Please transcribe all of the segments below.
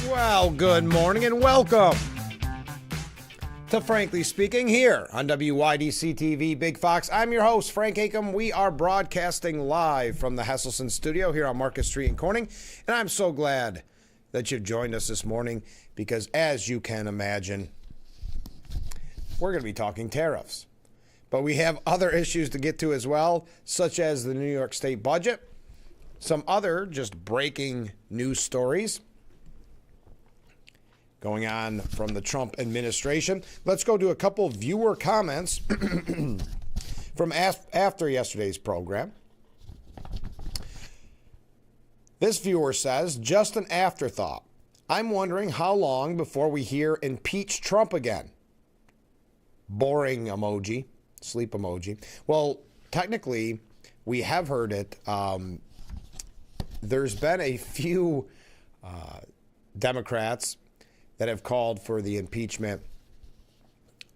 Well, good morning and welcome to Frankly Speaking here on WYDC TV Big Fox. I'm your host, Frank Acom. We are broadcasting live from the Hesselson studio here on Market Street in Corning, and I'm so glad that you've joined us this morning because, as you can imagine, we're going to be talking tariffs. But we have other issues to get to as well, such as the New York State budget, some other just breaking news stories going on from the Trump administration. Let's go to a couple viewer comments from after yesterday's program. This viewer says, just an afterthought. I'm wondering how long before we hear impeach Trump again. Boring emoji, sleep emoji. Well, technically, we have heard it. There's been a few Democrats that have called for the impeachment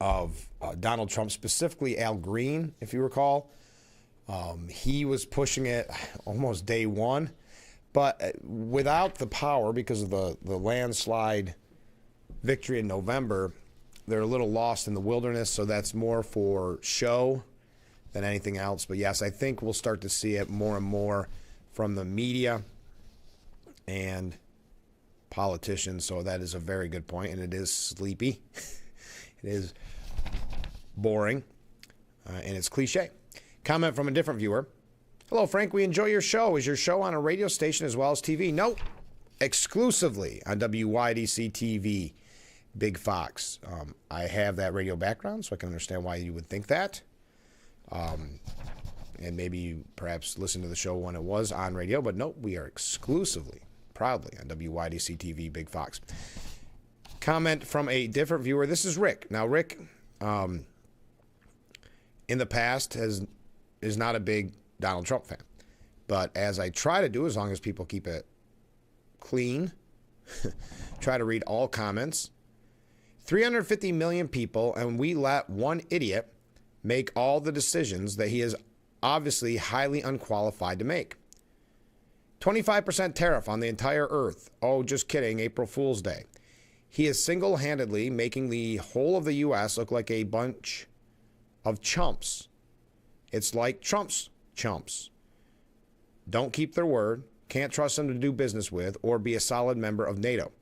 of Donald Trump, specifically Al Green, if you recall. He was pushing it almost day one, but without the power, because of the landslide victory in November, they're a little lost in the wilderness, so that's more for show than anything else. But yes, I think we'll start to see it more and more from the media and politicians, so that is a very good point, and it is sleepy. It is boring, and it's cliche. Comment from a different viewer. Hello, Frank. We enjoy your show. Is your show on a radio station as well as TV? No, exclusively on WYDC TV, Big Fox. I have that radio background, so I can understand why you would think that. And maybe you perhaps listen to the show when it was on radio, but no, we are exclusively, proudly on WYDC TV Big Fox. Comment from a different viewer. This is Rick. Now, Rick, in the past, is not a big Donald Trump fan. But as I try to do, as long as people keep it clean, try to read all comments. 350 million people, and we let one idiot make all the decisions that he is obviously highly unqualified to make. 25% tariff on the entire earth. Oh, just kidding. April Fool's Day. He is single-handedly making the whole of the U.S. look like a bunch of chumps. It's like Trump's chumps. Don't keep their word, can't trust them to do business with, or be a solid member of NATO.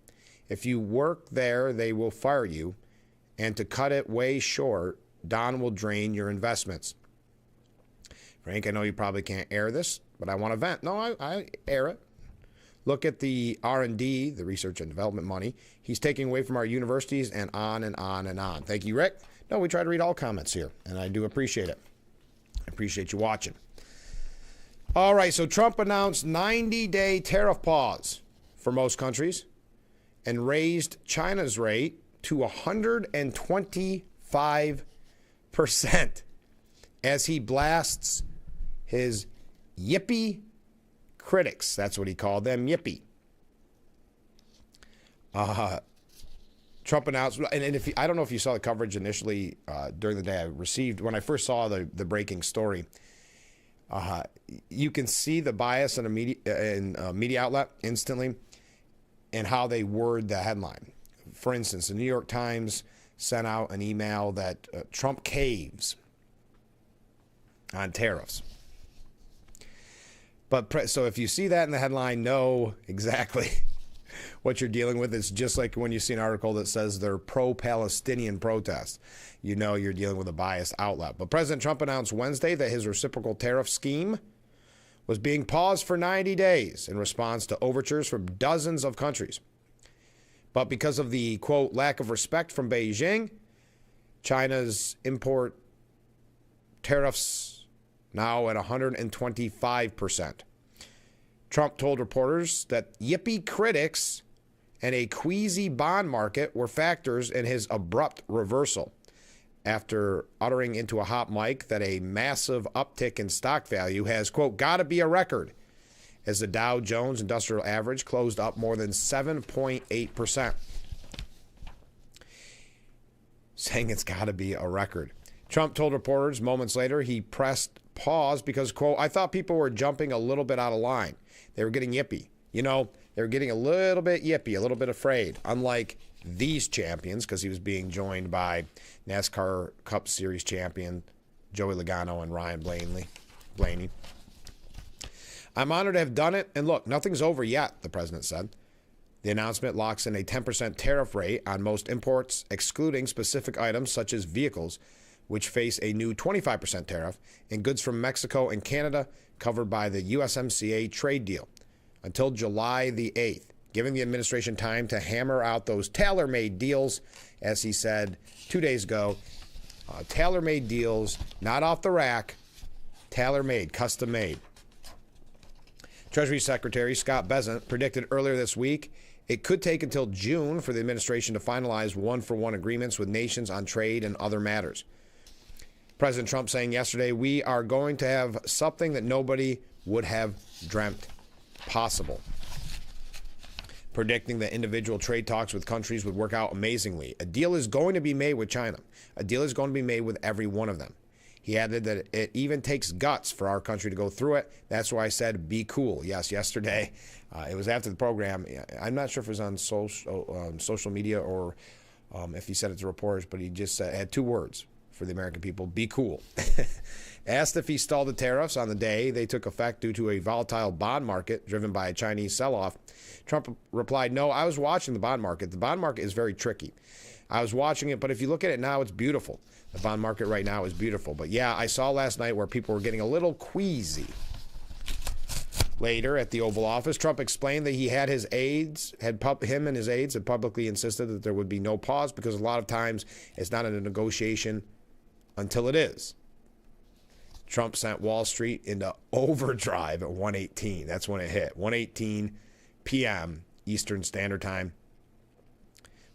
If you work there, they will fire you. And to cut it way short, Don will drain your investments. Frank, I know you probably can't air this, but I want to vent. No, I air it. Look at the R&D, the research and development money he's taking away from our universities, and on and on and on. Thank you, Rick. No, we try to read all comments here, and I do appreciate it. I appreciate you watching. All right, so Trump announced 90-day tariff pause for most countries and raised China's rate to 125% as he blasts his yippee critics. That's what he called them, yippee. Trump announced, and if I don't know if you saw the coverage initially during the day I received, when I first saw the breaking story, you can see the bias in a media outlet instantly and how they word the headline. For instance, the New York Times sent out an email that Trump caves on tariffs. But so if you see that in the headline, know exactly what you're dealing with. It's just like when you see an article that says they're pro-Palestinian protests. You know you're dealing with a biased outlet. But President Trump announced Wednesday that his reciprocal tariff scheme was being paused for 90 days in response to overtures from dozens of countries. But because of the, quote, lack of respect from Beijing, China's import tariffs now at 125%. Trump told reporters that yippee critics and a queasy bond market were factors in his abrupt reversal. after uttering into a hot mic that a massive uptick in stock value has, quote, got to be a record, as the Dow Jones Industrial Average closed up more than 7.8%, saying it's got to be a record. Trump told reporters moments later he pressed pause because, quote, I thought people were jumping a little bit out of line. They were getting yippy. You know, they were getting a little bit yippy, a little bit afraid, unlike these champions, because he was being joined by NASCAR Cup Series champion Joey Logano and Ryan Blaney. I'm honored to have done it, and look, nothing's over yet, the president said. The announcement locks in a 10% tariff rate on most imports, excluding specific items such as vehicles, which face a new 25% tariff, and goods from Mexico and Canada covered by the USMCA trade deal until July the 8th, giving the administration time to hammer out those tailor-made deals, as he said 2 days ago. Tailor-made deals, not off the rack, tailor-made, custom-made. Treasury Secretary Scott Bessent predicted earlier this week it could take until June for the administration to finalize one-for-one agreements with nations on trade and other matters. President Trump saying yesterday, we are going to have something that nobody would have dreamt possible. Predicting that individual trade talks with countries would work out amazingly. A deal is going to be made with China. A deal is going to be made with every one of them. He added that it even takes guts for our country to go through it. That's why I said, be cool. Yes, yesterday, it was after the program. I'm not sure if it was on social media or if he said it to reporters, but he just had two words for the American people: be cool. Asked if he stalled the tariffs on the day they took effect due to a volatile bond market driven by a Chinese sell-off, Trump replied, no, I was watching the bond market. The bond market is very tricky. I was watching it, but if you look at it now, it's beautiful. The bond market right now is beautiful. But yeah, I saw last night where people were getting a little queasy. Later at the Oval Office, Trump explained that he had him and his aides had publicly insisted that there would be no pause because a lot of times it's not a negotiation until it is. Trump sent Wall Street into overdrive at 1:18. That's when it hit. 1:18 p.m. Eastern Standard Time,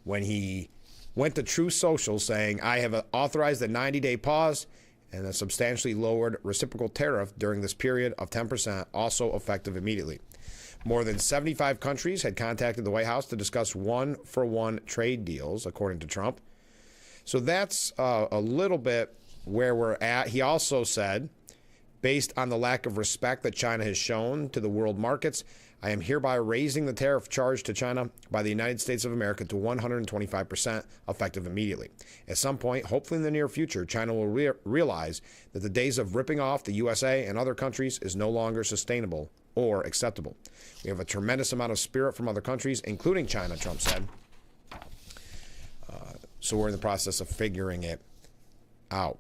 when he went to Truth Social saying, I have authorized a 90-day pause and a substantially lowered reciprocal tariff during this period of 10%, also effective immediately. More than 75 countries had contacted the White House to discuss one-for-one trade deals, according to Trump. So that's a little bit where we're at. He also said, based on the lack of respect that China has shown to the world markets, I am hereby raising the tariff charge to China by the United States of America to 125%, effective immediately. At some point, hopefully in the near future, China will realize that the days of ripping off the USA and other countries is no longer sustainable or acceptable. We have a tremendous amount of spirit from other countries, including China, Trump said. So we're in the process of figuring it out.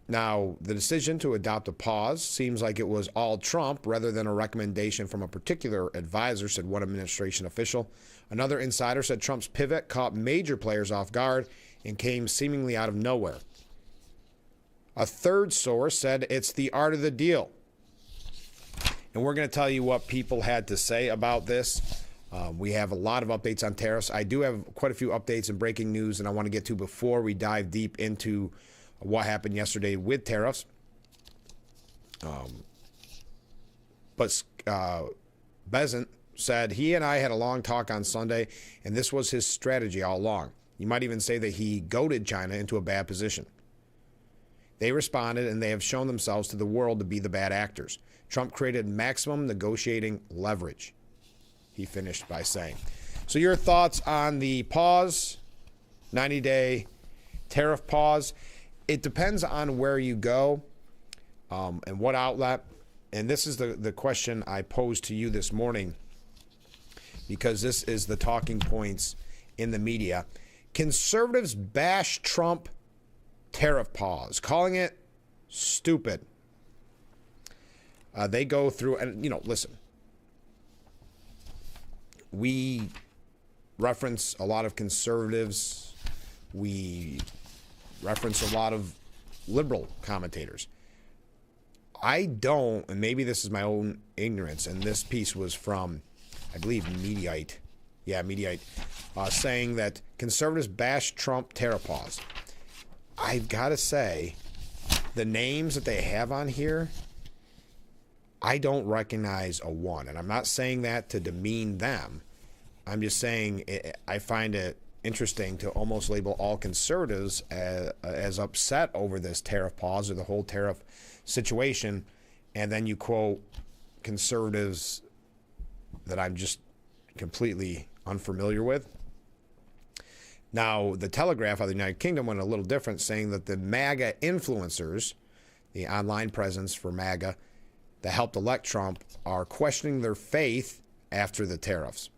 Now, the decision to adopt a pause seems like it was all Trump rather than a recommendation from a particular advisor, said one administration official. Another insider said Trump's pivot caught major players off guard and came seemingly out of nowhere. A third source said it's the art of the deal. And we're going to tell you what people had to say about this. We have a lot of updates on tariffs. I do have quite a few updates and breaking news, and I want to get to before we dive deep into what happened yesterday with tariffs. But Bessent said he and I had a long talk on Sunday, and this was his strategy all along. You might even say that he goaded China into a bad position. They responded, and they have shown themselves to the world to be the bad actors. Trump created maximum negotiating leverage, he finished by saying. So your thoughts on the pause, 90-day tariff pause? It depends on where you go and what outlet. And this is the question I posed to you this morning, because this is the talking points in the media. Conservatives bash Trump tariff pause, calling it stupid. They go through, and, listen, we reference a lot of conservatives. We reference a lot of liberal commentators. I don't, and maybe this is my own ignorance, and this piece was from, I believe, Mediaite Mediaite, saying that conservatives bash Trump tariff pause. I've got to say, the names that they have on here, I don't recognize a one. And I'm not saying that to demean them. I'm just saying I find it interesting to almost label all conservatives as upset over this tariff pause or the whole tariff situation. And then you quote conservatives that I'm just completely unfamiliar with. Now, the Telegraph out of the United Kingdom went a little different, saying that the MAGA influencers, the online presence for MAGA that helped elect Trump, are questioning their faith after the tariffs.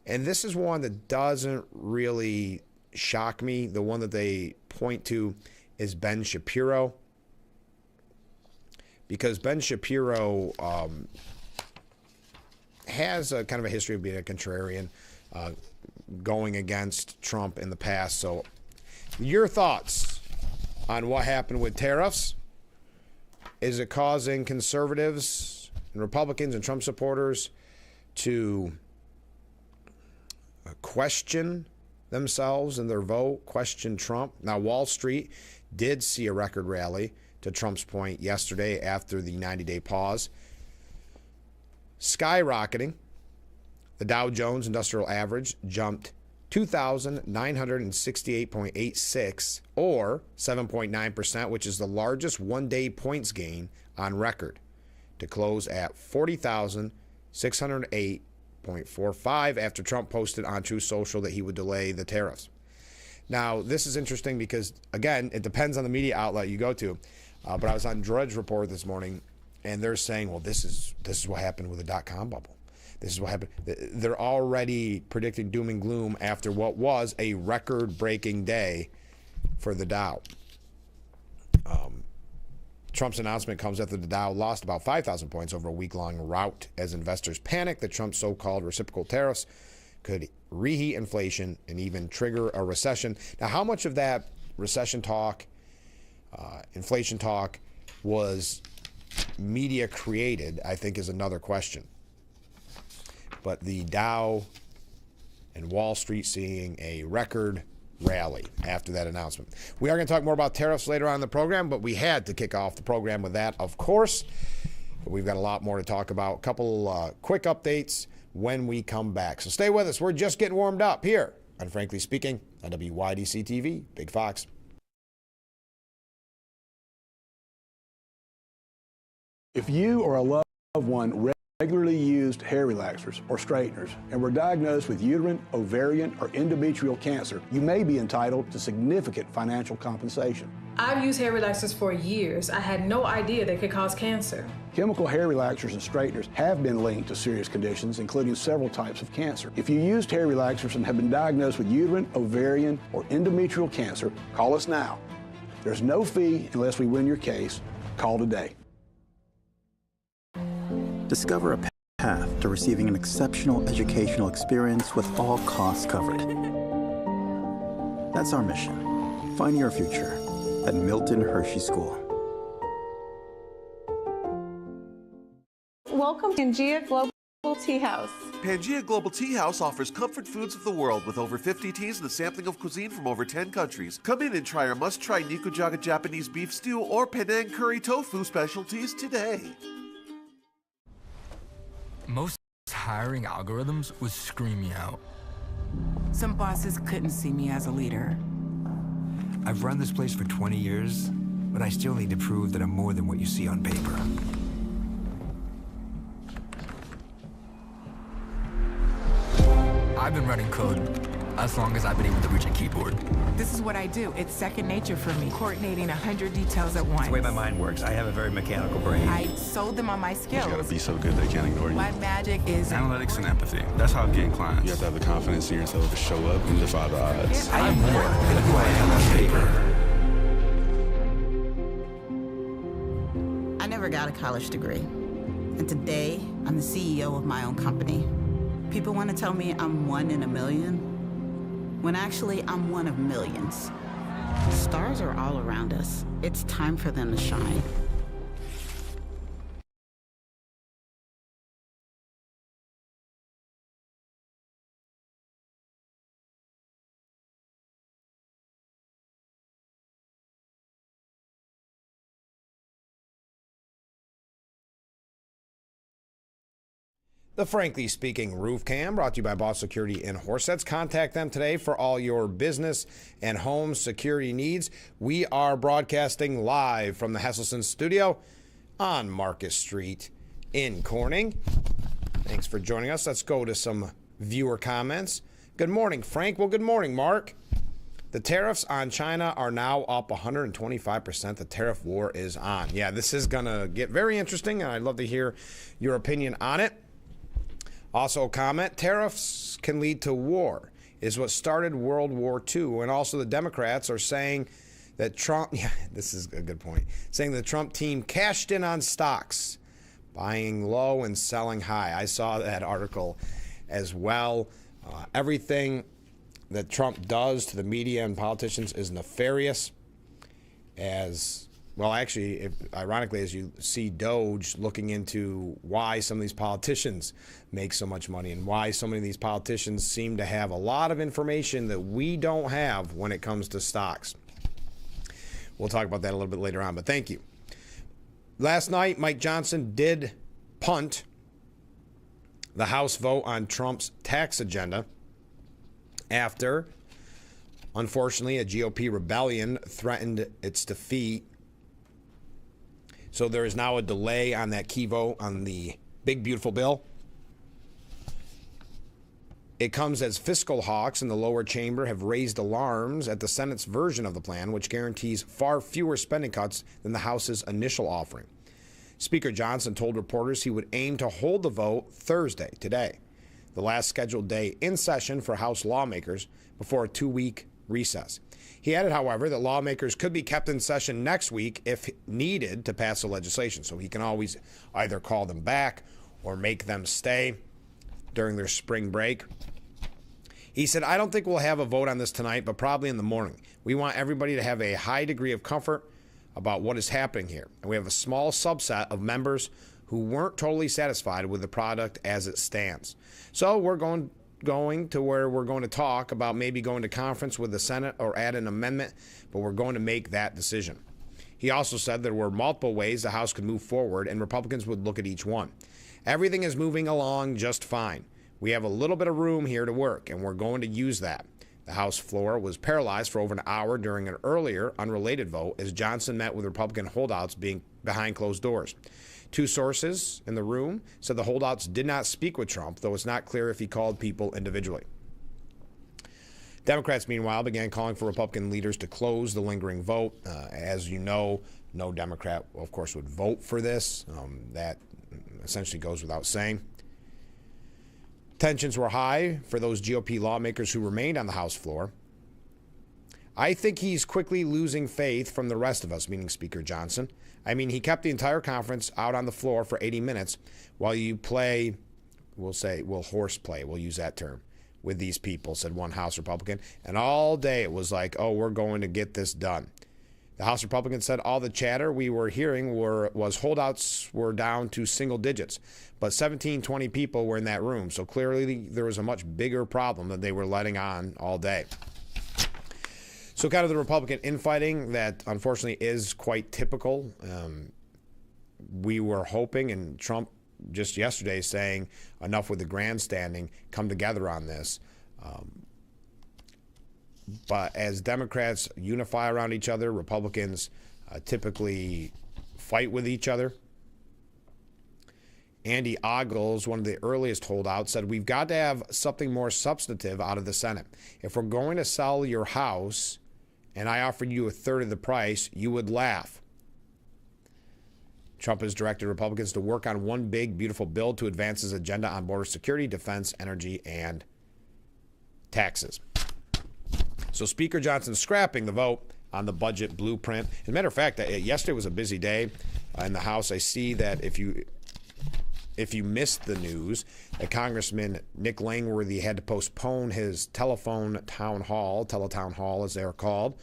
And this is one that doesn't really shock me. The one that they point to is Ben Shapiro, because Ben Shapiro has a kind of a history of being a contrarian, going against Trump in the past. So your thoughts on what happened with tariffs? Is it causing conservatives and Republicans and Trump supporters to question themselves and their vote, question Trump? Now, Wall Street did see a record rally, to Trump's point, yesterday after the 90-day pause, skyrocketing. The Dow Jones Industrial Average jumped 2,968.86, or 7.9%, which is the largest one-day points gain on record, to close at 40,608.45 after Trump posted on Truth Social that he would delay the tariffs. Now, this is interesting because, again, it depends on the media outlet you go to. But I was on Drudge Report this morning, and they're saying, well, this is what happened with the dot-com bubble. This is what happened. They're already predicting doom and gloom after what was a record-breaking day for the Dow. Trump's announcement comes after the Dow lost about 5,000 points over a week-long rout as investors panicked that Trump's so-called reciprocal tariffs could reheat inflation and even trigger a recession. Now, how much of that recession talk, inflation talk, was media created, I think, is another question. But the Dow and Wall Street seeing a record rally after that announcement. We are going to talk more about tariffs later on in the program, but we had to kick off the program with that, of course. But we've got a lot more to talk about. A couple quick updates when we come back. So stay with us. We're just getting warmed up here on Frankly Speaking on WYDC TV, Big Fox. If you or a loved one regularly used hair relaxers or straighteners and were diagnosed with uterine, ovarian, or endometrial cancer, you may be entitled to significant financial compensation. I've used hair relaxers for years. I had no idea they could cause cancer. Chemical hair relaxers and straighteners have been linked to serious conditions, including several types of cancer. If you used hair relaxers and have been diagnosed with uterine, ovarian, or endometrial cancer, call us now. There's no fee unless we win your case. Call today. Discover a path to receiving an exceptional educational experience with all costs covered. That's our mission. Find your future at Milton Hershey School. Welcome to Pangea Global Tea House. Pangea Global Tea House offers comfort foods of the world with over 50 teas and a sampling of cuisine from over 10 countries. Come in and try our must-try Nikujaga Japanese beef stew or Penang curry tofu specialties today. Most hiring algorithms would scream me out. Some bosses couldn't see me as a leader. I've run this place for 20 years, but I still need to prove that I'm more than what you see on paper. I've been running code as long as I've been able to reach a keyboard. This is what I do. It's second nature for me, coordinating 100 details at once. It's the way my mind works. I have a very mechanical brain. I sold them on my skills. You gotta be so good they can't ignore you. My magic is analytics and empathy. That's how I'm getting clients. You have to have the confidence in yourself to show up and defy the odds. I'm more than who I am on paper. I never got a college degree. And today, I'm the CEO of my own company. People want to tell me I'm one in a million, when actually I'm one of millions. Stars are all around us. It's time for them to shine. The Frankly Speaking Roof Cam, brought to you by Boss Security in Horseheads. Contact them today for all your business and home security needs. We are broadcasting live from the Hesselson studio on Marcus Street in Corning. Thanks for joining us. Let's go to some viewer comments. Good morning, Frank. Well, good morning, Mark. The tariffs on China are now up 125%. The tariff war is on. Yeah, this is going to get very interesting, and I'd love to hear your opinion on it. Also, comment, tariffs can lead to war, is what started World War II. And also the Democrats are saying that Trump, yeah, this is a good point, saying the Trump team cashed in on stocks, buying low and selling high. I saw that article as well. Everything that Trump does to the media and politicians is nefarious. As well, actually, ironically, as you see Doge looking into why some of these politicians make so much money and why so many of these politicians seem to have a lot of information that we don't have when it comes to stocks. We'll talk about that a little bit later on, but thank you. Last night, Mike Johnson did punt the House vote on Trump's tax agenda after, unfortunately, a GOP rebellion threatened its defeat. So there is now a delay on that key vote on the big, beautiful bill. It comes as fiscal hawks in the lower chamber have raised alarms at the Senate's version of the plan, which guarantees far fewer spending cuts than the House's initial offering. Speaker Johnson told reporters he would aim to hold the vote Thursday, today, the last scheduled day in session for House lawmakers before a 2-week recess. He added, however, that lawmakers could be kept in session next week if needed to pass the legislation, so he can always either call them back or make them stay during their spring break. He said, I don't think we'll have a vote on this tonight, but probably in the morning. We want everybody to have a high degree of comfort about what is happening here. And we have a small subset of members who weren't totally satisfied with the product as it stands. So we're going to where we're going to talk about maybe going to conference with the Senate or add an amendment, but we're going to make that decision. He also said there were multiple ways the House could move forward, and Republicans would look at each one. Everything is moving along just fine. We have a little bit of room here to work, and we're going to use that. The House floor was paralyzed for over an hour during an earlier unrelated vote as Johnson met with Republican holdouts being behind closed doors. 2 sources in the room said the holdouts did not speak with Trump, though it's not clear if he called people individually. Democrats, meanwhile, began calling for Republican leaders to close the lingering vote. As you know, no Democrat, of course, would vote for this. That essentially goes without saying. Tensions were high for those GOP lawmakers who remained on the House floor. I think he's quickly losing faith from the rest of us, meaning Speaker Johnson. I mean, he kept the entire conference out on the floor for 80 minutes while you play, we'll horseplay, we'll use that term, with these people, said one House Republican. And all day it was like, oh, we're going to get this done. The House Republicans said all the chatter we were hearing was holdouts were down to single digits, but 17, 20 people were in that room. So clearly there was a much bigger problem that they were letting on all day. So kind of the Republican infighting that unfortunately is quite typical. We were hoping, and Trump just yesterday saying enough with the grandstanding, come together on this. But as Democrats unify around each other, Republicans typically fight with each other. Andy Ogles, one of the earliest holdouts, said, we've got to have something more substantive out of the Senate. If we're going to sell your house and I offered you a third of the price, you would laugh. Trump has directed Republicans to work on one big, beautiful bill to advance his agenda on border security, defense, energy, and taxes. So Speaker Johnson scrapping the vote on the budget blueprint. As a matter of fact, yesterday was a busy day in the House. I see that if you missed the news, that Congressman Nick Langworthy had to postpone his teletown hall, as they are called.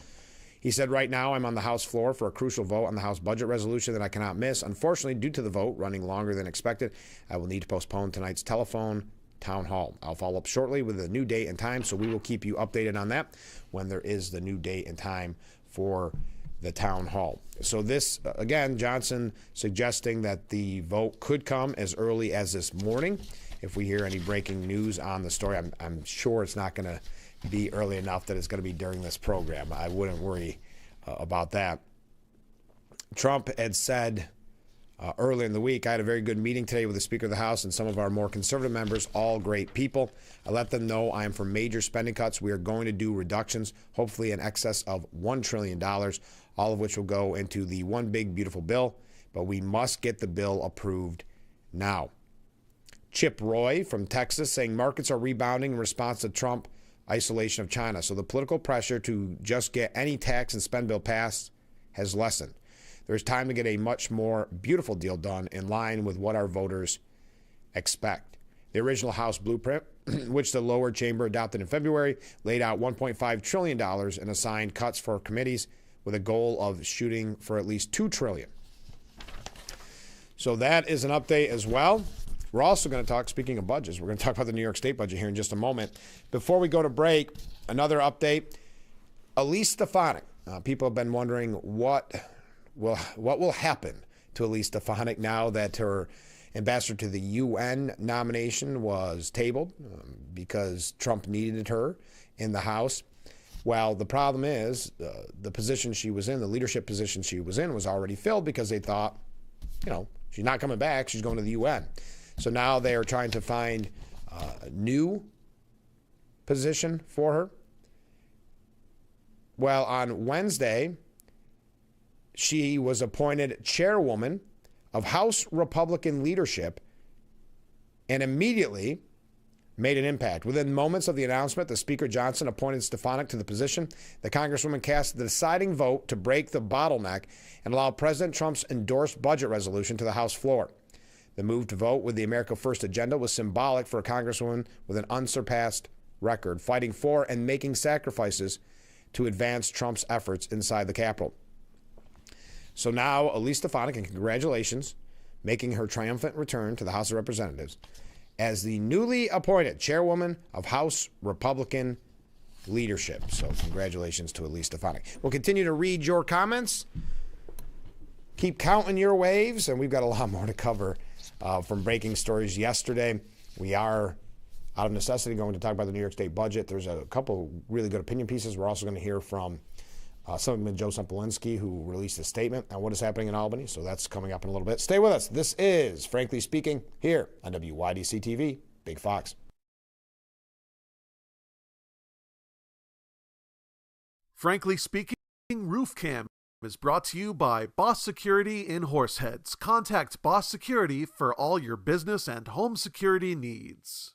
He said, right now I'm on the House floor for a crucial vote on the House budget resolution that I cannot miss. Unfortunately, due to the vote running longer than expected, I will need to postpone tonight's telephone town hall. I'll follow up shortly with a new date and time, so we will keep you updated on that when there is the new date and time for the town hall. So this, again, Johnson suggesting that the vote could come as early as this morning. if we hear any breaking news on the story. I'm sure it's not going to be early enough that it's going to be during this program. I wouldn't worry about that. Trump had said earlier in the week, I had a very good meeting today with the Speaker of the House and some of our more conservative members, all great people. I let them know I am for major spending cuts. We are going to do reductions, hopefully in excess of $1 trillion, all of which will go into the one big, beautiful bill. But we must get the bill approved now. Chip Roy from Texas saying markets are rebounding in response to Trump isolation of China. So the political pressure to just get any tax and spend bill passed has lessened. There's time to get a much more beautiful deal done in line with what our voters expect. The original House blueprint, which the lower chamber adopted in February, laid out $1.5 trillion in assigned cuts for committees with a goal of shooting for at least $2 trillion. So that is an update as well. We're also going to talk, speaking of budgets, we're going to talk about the New York State budget here in just a moment. Before we go to break, another update. Elise Stefanik. People have been wondering what will happen to Elise Stefanik now that her ambassador to the UN nomination was tabled because Trump needed her in the House. Well, the problem is the position she was in, the leadership position she was in, was already filled because they thought, she's not coming back. She's going to the UN. So now they are trying to find a new position for her. Well, on Wednesday, she was appointed chairwoman of House Republican leadership and immediately made an impact. Within moments of the announcement that Speaker Johnson appointed Stefanik to the position, the Congresswoman cast the deciding vote to break the bottleneck and allow President Trump's endorsed budget resolution to the House floor. The move to vote with the America First agenda was symbolic for a Congresswoman with an unsurpassed record, fighting for and making sacrifices to advance Trump's efforts inside the Capitol. So now, Elise Stefanik, and congratulations, making her triumphant return to the House of Representatives as the newly appointed chairwoman of House Republican leadership. So congratulations to Elise Stefanik. We'll continue to read your comments. Keep counting your waves, and we've got a lot more to cover from breaking stories yesterday. We are, out of necessity, going to talk about the New York State budget. There's a couple really good opinion pieces. We're also going to hear from Senator Joe Sempolinski, who released a statement on what is happening in Albany. So that's coming up in a little bit. Stay with us. This is Frankly Speaking here on WYDC TV, Big Fox. Frankly Speaking, Roof Cam is brought to you by Boss Security in Horseheads. Contact Boss Security for all your business and home security needs.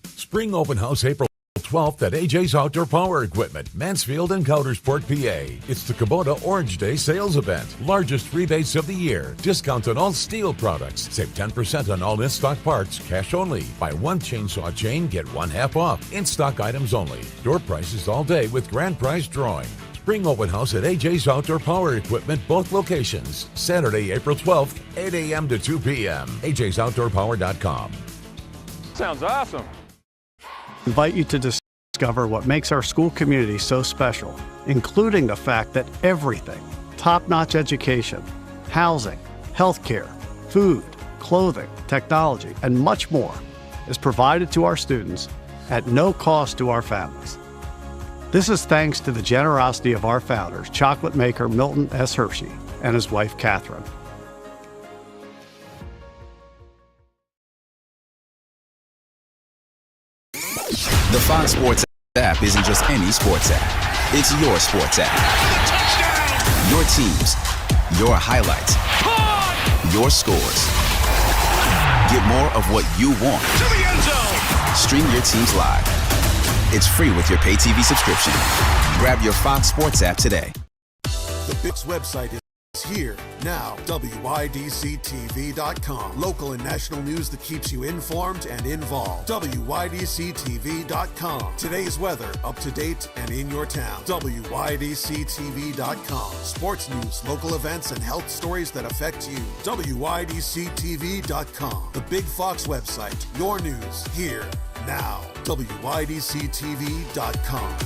Spring Open House April 12th at AJ's Outdoor Power Equipment, Mansfield and Coudersport, PA. It's the Kubota Orange Day sales event. Largest rebates of the year. Discount on all steel products. Save 10% on all in-stock parts, cash only. Buy one chainsaw chain, get one half off. In-stock items only. Door prices all day with grand prize drawing. Spring Open House at AJ's Outdoor Power Equipment, both locations. Saturday, April 12th, 8 a.m. to 2 p.m. AJ'sOutdoorPower.com. Sounds awesome. Invite you to discover what makes our school community so special, including the fact that everything, top-notch education, housing, healthcare, food, clothing, technology, and much more is provided to our students at no cost to our families. This is thanks to the generosity of our founders, chocolate maker Milton S. Hershey and his wife, Catherine. The Fox Sports app isn't just any sports app. It's your sports app. Your teams, your highlights, your scores. Get more of what you want. To the end zone. Stream your teams live. It's free with your pay TV subscription. Grab your Fox Sports app today. The Bix website is here now. WYDCTV.com. Local and national news that keeps you informed and involved. WYDCTV.com. Today's weather, up to date and in your town. WYDCTV.com. Sports news, local events, and health stories that affect you. WYDCTV.com. The Big Fox website. Your news here now. WYDCTV.com.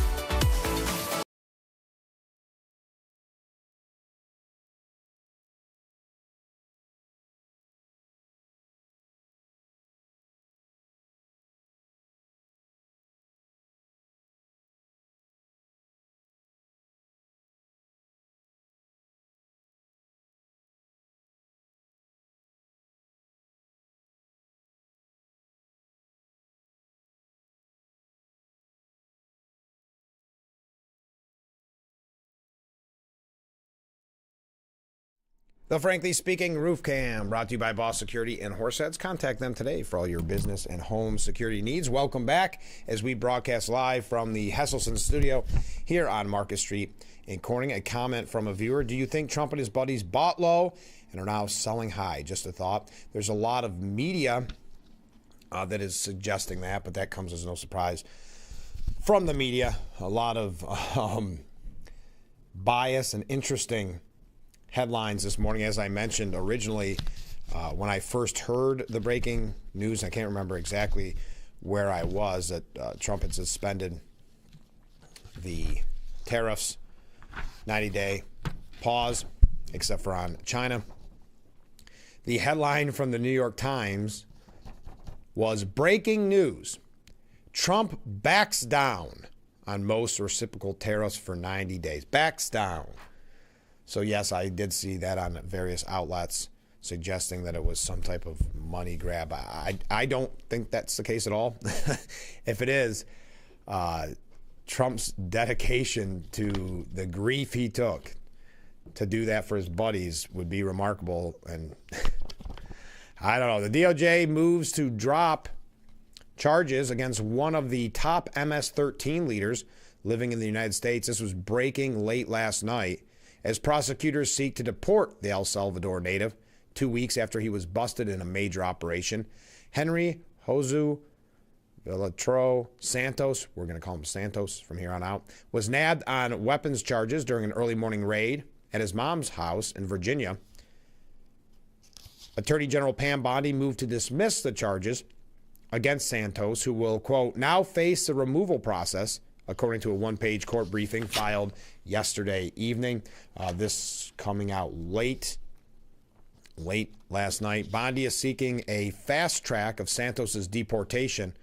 The Frankly Speaking Roof Cam, brought to you by Boss Security and Horseheads. Contact them today for all your business and home security needs. Welcome back as we broadcast live from the Hesselson studio here on Market Street in Corning. A comment from a viewer: do you think Trump and his buddies bought low and are now selling high? Just a thought. There's a lot of media that is suggesting that, but that comes as no surprise from the media. A lot of bias and interesting headlines this morning. As I mentioned originally, when I first heard the breaking news, I can't remember exactly where I was, that Trump had suspended the tariffs, 90-day pause, except for on China. The headline from the New York Times was breaking news: Trump backs down on most reciprocal tariffs for 90 days. Backs down. So, yes, I did see that on various outlets suggesting that it was some type of money grab. I don't think that's the case at all. If it is, Trump's dedication to the grief he took to do that for his buddies would be remarkable. And I don't know. The DOJ moves to drop charges against one of the top MS-13 leaders living in the United States. This was breaking late last night as prosecutors seek to deport the El Salvador native 2 weeks after he was busted in a major operation. Henry Josu Villatro Santos, we're going to call him Santos from here on out, was nabbed on weapons charges during an early morning raid at his mom's house in Virginia. Attorney General Pam Bondi moved to dismiss the charges against Santos, who will, quote, now face the removal process, according to a one-page court briefing filed yesterday evening. This coming out late last night. Bondi is seeking a fast track of Santos's deportation,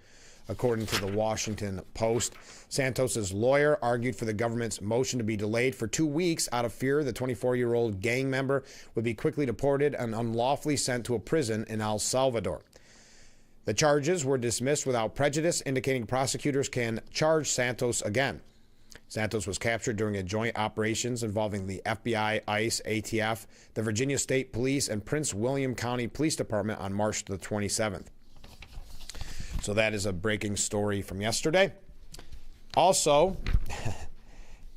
according to the Washington Post. Santos's lawyer argued for the government's motion to be delayed for 2 weeks out of fear the 24-year-old gang member would be quickly deported and unlawfully sent to a prison in El Salvador. The charges were dismissed without prejudice, indicating prosecutors can charge Santos again. Santos was captured during a joint operations involving the FBI, ICE, ATF, the Virginia State Police, and Prince William County Police Department on March the 27th. So that is a breaking story from yesterday. Also,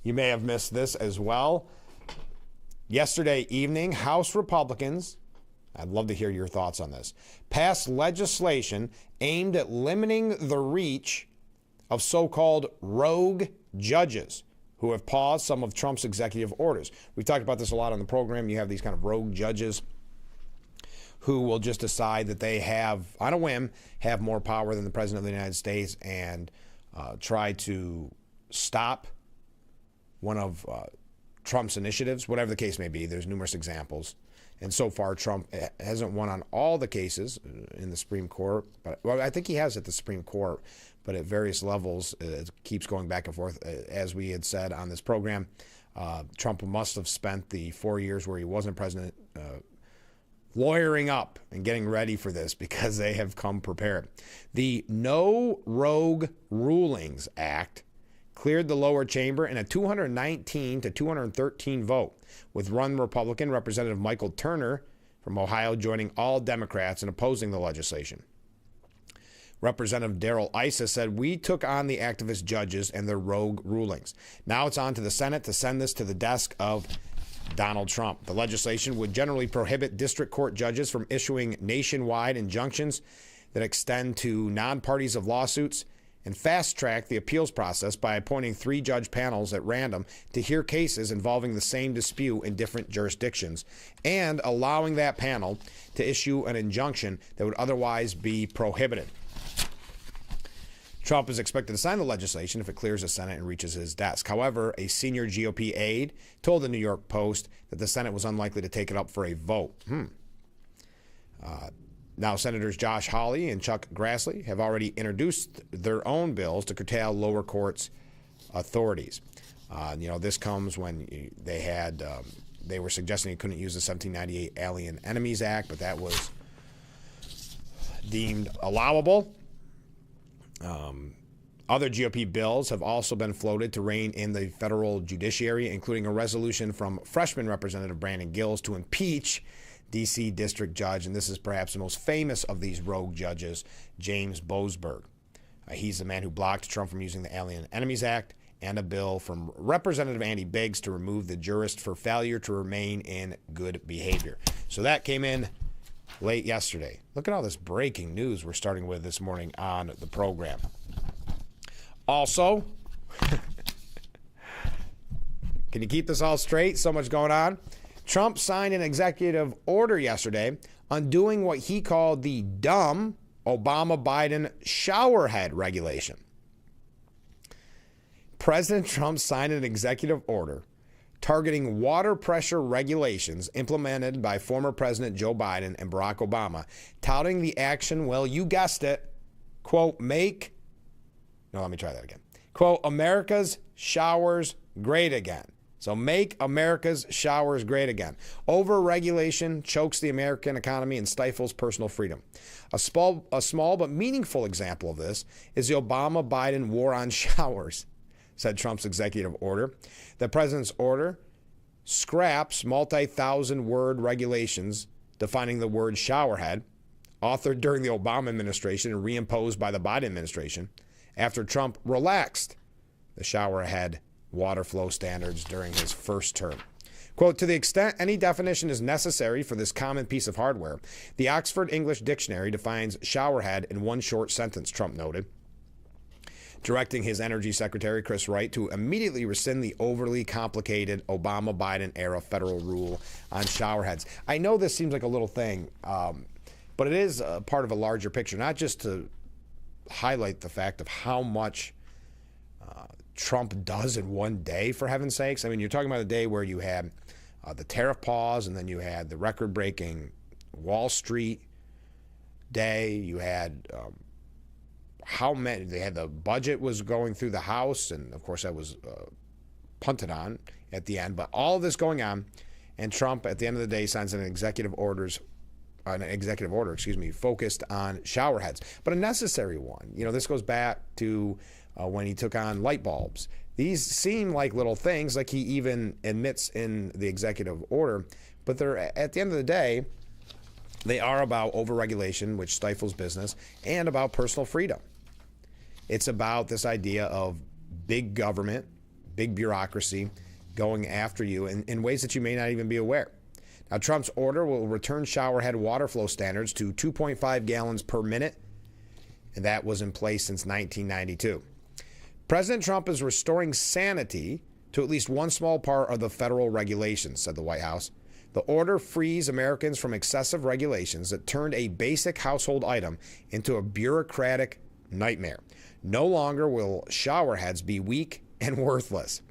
you may have missed this as well. Yesterday evening, House Republicans, I'd love to hear your thoughts on this, passed legislation aimed at limiting the reach of so-called rogue judges who have paused some of Trump's executive orders. We've talked about this a lot on the program. You have these kind of rogue judges who will just decide that they have, on a whim, have more power than the President of the United States and try to stop one of Trump's initiatives, whatever the case may be. There's numerous examples. And so far, Trump hasn't won on all the cases in the Supreme Court. But, well, I think he has at the Supreme Court, but at various levels, it keeps going back and forth. As we had said on this program, Trump must have spent the 4 years where he wasn't president lawyering up and getting ready for this, because they have come prepared. The No Rogue Rulings Act cleared the lower chamber in a 219 to 213 vote, with run Republican Representative Michael Turner from Ohio joining all Democrats in opposing the legislation. Representative Darrell Issa said, we took on the activist judges and their rogue rulings. Now it's on to the Senate to send this to the desk of Donald Trump. The legislation would generally prohibit district court judges from issuing nationwide injunctions that extend to non-parties of lawsuits, and fast-track the appeals process by appointing 3-judge panels at random to hear cases involving the same dispute in different jurisdictions, and allowing that panel to issue an injunction that would otherwise be prohibited. Trump is expected to sign the legislation if it clears the Senate and reaches his desk. However, a senior GOP aide told the New York Post that the Senate was unlikely to take it up for a vote. Now, Senators Josh Hawley and Chuck Grassley have already introduced their own bills to curtail lower courts' authorities. This comes when they were suggesting you couldn't use the 1798 Alien Enemies Act, but that was deemed allowable. Other GOP bills have also been floated to rein in the federal judiciary, including a resolution from freshman Representative Brandon Gills to impeach D.C. District Judge, and this is perhaps the most famous of these rogue judges, James Boasberg. He's the man who blocked Trump from using the Alien Enemies Act, and a bill from Representative Andy Biggs to remove the jurist for failure to remain in good behavior. So that came in late yesterday. Look at all this breaking news we're starting with this morning on the program. Also, can you keep this all straight? So much going on. Trump signed an executive order yesterday undoing what he called the dumb Obama-Biden showerhead regulation. President Trump signed an executive order targeting water pressure regulations implemented by former President Joe Biden and Barack Obama, touting the action, well, you guessed it, quote, quote, America's showers great again. So make America's showers great again. Over-regulation chokes the American economy and stifles personal freedom. A small but meaningful example of this is the Obama-Biden war on showers, said Trump's executive order. The president's order scraps multi-thousand-word regulations defining the word showerhead, authored during the Obama administration and reimposed by the Biden administration, after Trump relaxed the showerhead water flow standards during his first term. Quote, to the extent any definition is necessary for this common piece of hardware, the Oxford English Dictionary defines showerhead in one short sentence, Trump noted, directing his Energy Secretary, Chris Wright, to immediately rescind the overly complicated Obama-Biden era federal rule on showerheads. I know this seems like a little thing, but it is a part of a larger picture, not just to highlight the fact of how much Trump does in one day, for heaven's sakes. I mean, you're talking about a day where you had the tariff pause, and then you had the record-breaking Wall Street day. You had how many, they had the budget was going through the House, and of course that was punted on at the end. But all of this going on, and Trump at the end of the day signs an executive order, focused on showerheads, but a necessary one. You know, this goes back to when he took on light bulbs. These seem like little things, like he even admits in the executive order, but they're, at the end of the day, they are about overregulation, which stifles business, and about personal freedom. It's about this idea of big government, big bureaucracy going after you in ways that you may not even be aware. Now, Trump's order will return showerhead water flow standards to 2.5 gallons per minute, and that was in place since 1992. President Trump is restoring sanity to at least one small part of the federal regulations, said the White House. The order frees Americans from excessive regulations that turned a basic household item into a bureaucratic nightmare. No longer will showerheads be weak and worthless.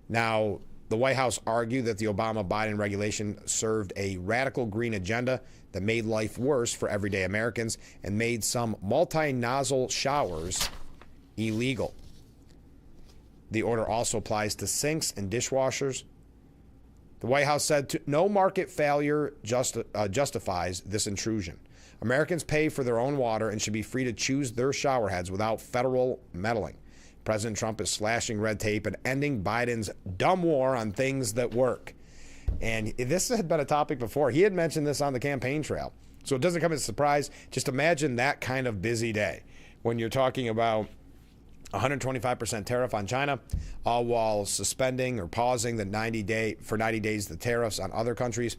Now, the White House argued that the Obama-Biden regulation served a radical green agenda that made life worse for everyday Americans and made some multi-nozzle showers illegal. The order also applies to sinks and dishwashers. The White House said no market failure justifies this intrusion. Americans pay for their own water and should be free to choose their showerheads without federal meddling. President Trump is slashing red tape and ending Biden's dumb war on things that work. And this had been a topic before. He had mentioned this on the campaign trail. So it doesn't come as a surprise. Just imagine that kind of busy day when you're talking about 125% tariff on China, all while suspending or pausing the 90 days the tariffs on other countries.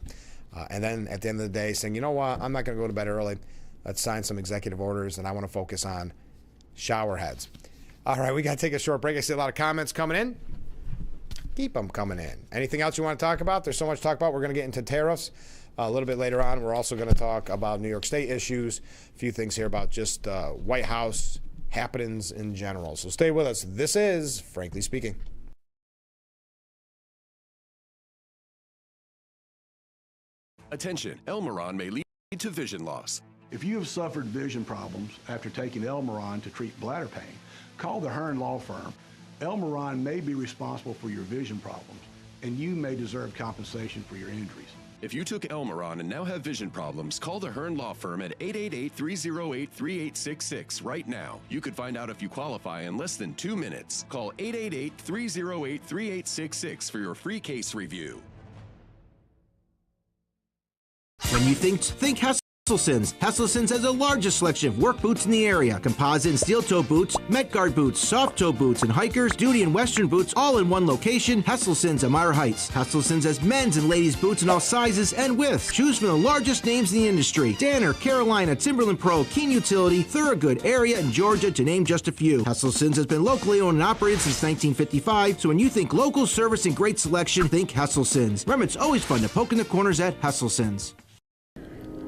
And then at the end of the day saying, you know what, I'm not going to go to bed early. Let's sign some executive orders, and I want to focus on showerheads. All right, we got to take a short break. I see a lot of comments coming in. Keep them coming in. Anything else you want to talk about? There's so much to talk about. We're going to get into tariffs a little bit later on. We're also going to talk about New York State issues, a few things here about just White House happenings in general. So stay with us. This is Frankly Speaking. Attention, Elmaron may lead to vision loss. If you have suffered vision problems after taking Elmaron to treat bladder pain, call the Hearn Law Firm. Elmaron may be responsible for your vision problems, and you may deserve compensation for your injuries. If you took Elmeron and now have vision problems, call the Hearn Law Firm at 888-308-3866 right now. You could find out if you qualify in less than 2 minutes. Call 888-308-3866 for your free case review. When you think Hasselsons. Hasselsons has the largest selection of work boots in the area. Composite and steel-toe boots, Met-Guard boots, soft-toe boots, and hikers, duty and western boots, all in one location. Hasselsons, Amara Heights. Hasselsons has men's and ladies' boots in all sizes and widths. Choose from the largest names in the industry. Danner, Carolina, Timberland Pro, Keene Utility, Thorogood, Area, and Georgia, to name just a few. Hasselsons has been locally owned and operated since 1955, so when you think local service and great selection, think Hasselsons. Remember, it's always fun to poke in the corners at Hasselsons.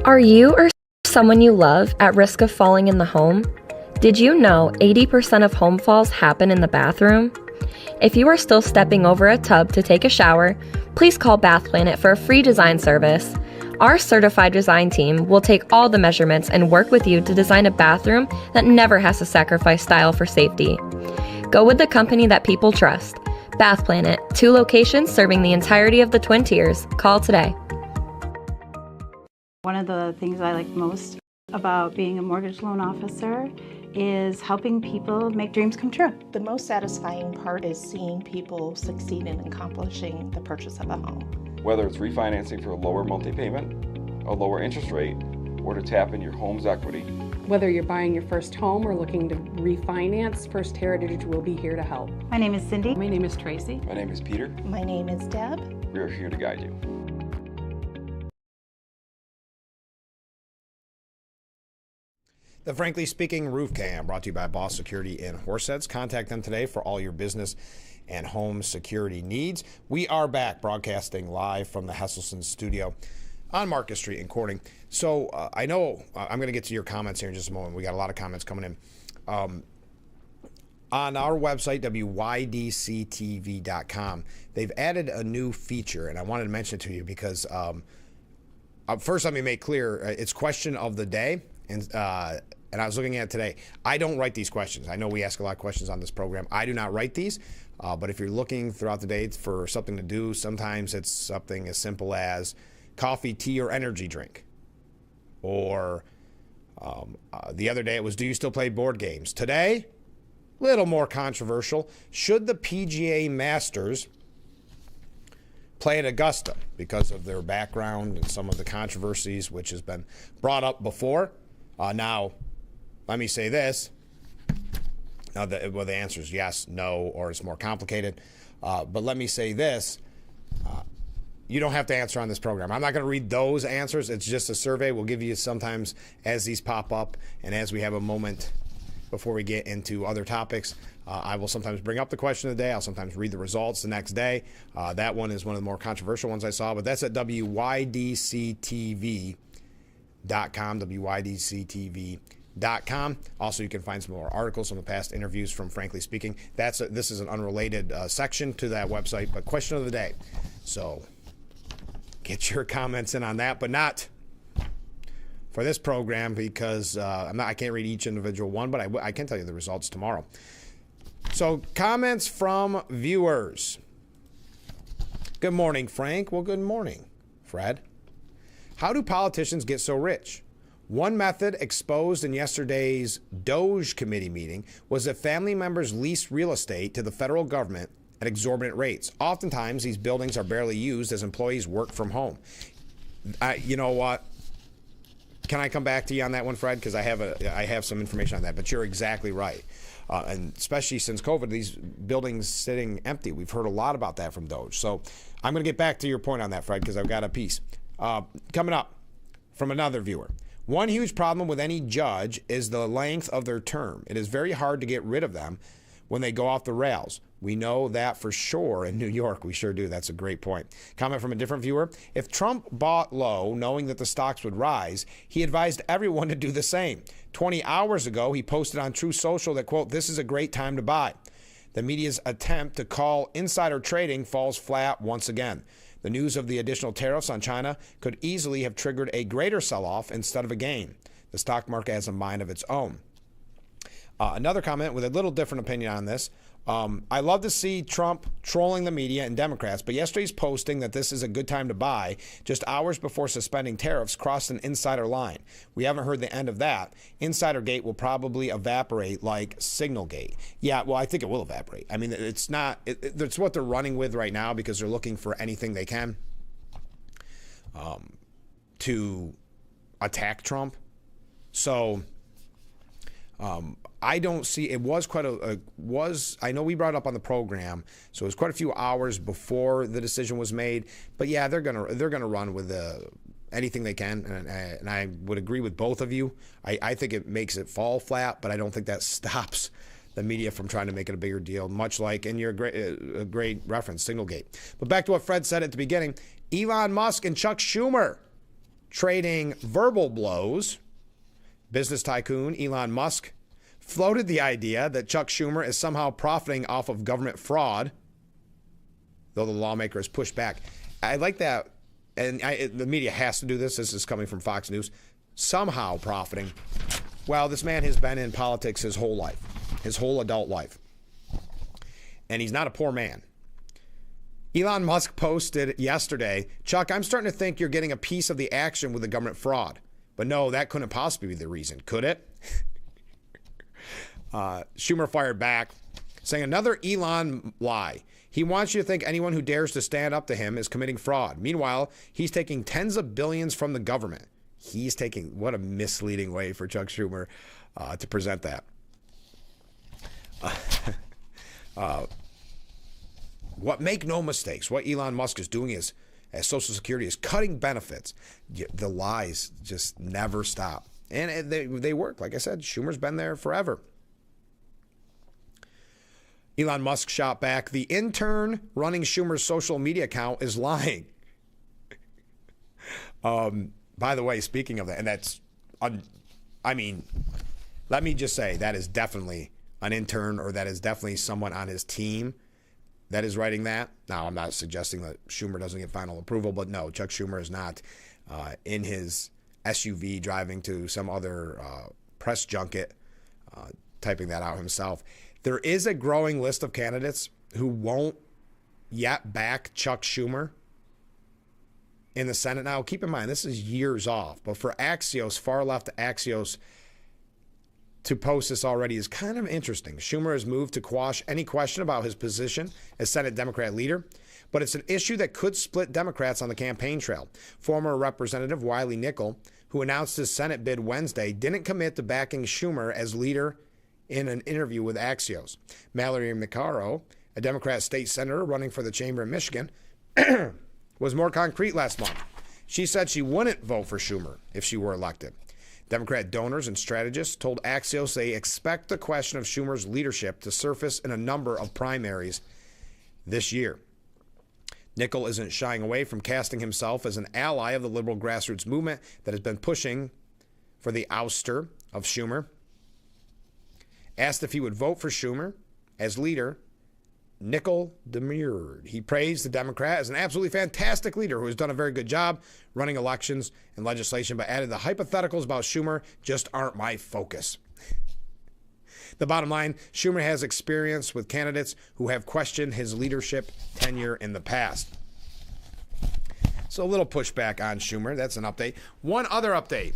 Are you or someone you love at risk of falling in the home? Did you know 80% of home falls happen in the bathroom? If you are still stepping over a tub to take a shower, please call Bath Planet for a free design service. Our certified design team will take all the measurements and work with you to design a bathroom that never has to sacrifice style for safety. Go with the company that people trust. Bath Planet, 2 locations serving the entirety of the Twin Tiers. Call today. One of the things I like most about being a mortgage loan officer is helping people make dreams come true. The most satisfying part is seeing people succeed in accomplishing the purchase of a home. Whether it's refinancing for a lower monthly payment, a lower interest rate, or to tap into your home's equity. Whether you're buying your first home or looking to refinance, First Heritage will be here to help. My name is Cindy. My name is Tracy. My name is Peter. My name is Deb. We are here to guide you. The Frankly Speaking Roof Cam, brought to you by Boss Security in Horseheads. Contact them today for all your business and home security needs. We are back broadcasting live from the Hasselsons studio on Market Street in Corning. So I know I'm going to get to your comments here in just a moment. We got a lot of comments coming in. On our website, WYDCTV.com, they've added a new feature, and I wanted to mention it to you because first let me make clear, it's question of the day. And I was looking at it today. I don't write these questions. I know we ask a lot of questions on this program. I do not write these. But if you're looking throughout the day for something to do, sometimes it's something as simple as coffee, tea, or energy drink. Or the other day it was, do you still play board games? Today, a little more controversial. Should the PGA Masters play at Augusta because of their background and some of the controversies which has been brought up before? Now, let me say this. Now, the answer is yes, no, or it's more complicated. But let me say this. You don't have to answer on this program. I'm not going to read those answers. It's just a survey. We'll give you sometimes as these pop up and as we have a moment before we get into other topics. I will sometimes bring up the question of the day. I'll sometimes read the results the next day. That one is one of the more controversial ones I saw, but that's at WYDCTV.com, WYDCTV.com. Also, you can find some more articles from the past interviews from Frankly Speaking. This is an unrelated section to that website, but question of the day. So get your comments in on that, but not for this program because I can't read each individual one, but I can tell you the results tomorrow. So comments from viewers. Good morning, Frank. Well, good morning, Fred. How do politicians get so rich? One method exposed in yesterday's Doge committee meeting was that family members lease real estate to the federal government at exorbitant rates. Oftentimes, these buildings are barely used as employees work from home. You know what? Can I come back to you on that one, Fred? Because I have some information on that, but you're exactly right. And especially since COVID, these buildings sitting empty. We've heard a lot about that from Doge. So I'm going to get back to your point on that, Fred, because I've got a piece. Coming up from another viewer. One huge problem with any judge is the length of their term. It is very hard to get rid of them when they go off the rails. We know that for sure in New York. We sure do. That's a great point. Comment from a different viewer. If Trump bought low, knowing that the stocks would rise, he advised everyone to do the same. 20 hours ago, he posted on True Social that, quote, "This is a great time to buy." The media's attempt to call insider trading falls flat once again. The news of the additional tariffs on China could easily have triggered a greater sell-off instead of a gain. The stock market has a mind of its own. Another comment with a little different opinion on this. I love to see Trump trolling the media and Democrats, but yesterday's posting that this is a good time to buy just hours before suspending tariffs crossed an insider line. We haven't heard the end of that. Insidergate will probably evaporate like Signalgate. Yeah, well, I think it will evaporate. I mean, it's not. It's what they're running with right now because they're looking for anything they can to attack Trump. So I don't see, it was quite I know we brought it up on the program, so it was quite a few hours before the decision was made, but yeah, they're gonna run with anything they can, and I would agree with both of you. I think it makes it fall flat, but I don't think that stops the media from trying to make it a bigger deal, much like in your great reference, Signalgate. But back to what Fred said at the beginning, Elon Musk and Chuck Schumer trading verbal blows. Business tycoon Elon Musk floated the idea that Chuck Schumer is somehow profiting off of government fraud, though the lawmaker has pushed back. I like that, and the media has to do this. This is coming from Fox News. Somehow profiting. Well, this man has been in politics his whole life, his whole adult life, and he's not a poor man. Elon Musk posted yesterday, Chuck, I'm starting to think you're getting a piece of the action with the government fraud. But no, that couldn't possibly be the reason, could it? Schumer fired back, saying another Elon lie. He wants you to think anyone who dares to stand up to him is committing fraud. Meanwhile, he's taking tens of billions from the government. What a misleading way for Chuck Schumer to present that. Make no mistakes, what Elon Musk is doing is, as Social Security is cutting benefits. The lies just never stop. And they work. Like I said, Schumer's been there forever. Elon Musk shot back, the intern running Schumer's social media account is lying. By the way, speaking of that, and that's, let me just say, that is definitely an intern, or that is definitely someone on his team that is writing that. Now, I'm not suggesting that Schumer doesn't get final approval, but no, Chuck Schumer is not in his SUV driving to some other press junket typing that out himself. There is a growing list of candidates who won't yet back Chuck Schumer in the Senate. Now, keep in mind, this is years off, but for Axios, far left Axios, to post this already is kind of interesting. Schumer has moved to quash any question about his position as Senate Democrat leader, but it's an issue that could split Democrats on the campaign trail. Former Representative Wiley Nickel, who announced his Senate bid Wednesday, didn't commit to backing Schumer as leader in an interview with Axios. Mallory McCarrow, a Democrat state senator running for the chamber in Michigan, was more concrete last month. She said she wouldn't vote for Schumer if she were elected. Democrat donors and strategists told Axios they expect the question of Schumer's leadership to surface in a number of primaries this year. Nickel isn't shying away from casting himself as an ally of the liberal grassroots movement that has been pushing for the ouster of Schumer. Asked if he would vote for Schumer as leader, Nickel demurred. He praised the Democrat as an absolutely fantastic leader who has done a very good job running elections and legislation, but added the hypotheticals about Schumer just aren't my focus. The bottom line, Schumer has experience with candidates who have questioned his leadership tenure in the past. So a little pushback on Schumer. That's an update. One other update.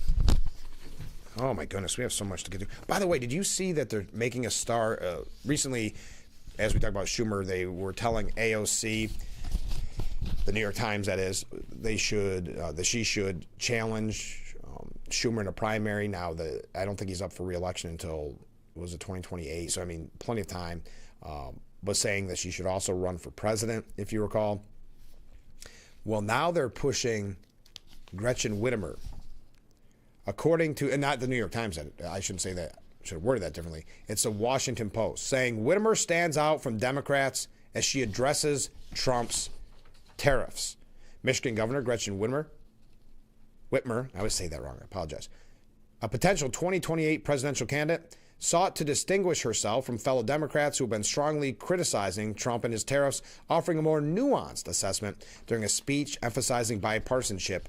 Oh my goodness, we have so much to get to. By the way, did you see that they're making a star recently? As we talk about Schumer, they were telling AOC, the New York Times, that is, she should challenge Schumer in a primary. Now, I don't think he's up for re-election until, was it 2028? So, I mean, plenty of time. But saying that she should also run for president, if you recall. Well, now they're pushing Gretchen Whitmer. According to, and not the New York Times, I shouldn't say that. Should have worded that differently. It's the Washington Post saying Whitmer stands out from Democrats as she addresses Trump's tariffs. Michigan Governor Gretchen Whitmer, I always say that wrong, I apologize. A potential 2028 presidential candidate sought to distinguish herself from fellow Democrats who have been strongly criticizing Trump and his tariffs, offering a more nuanced assessment during a speech emphasizing bipartisanship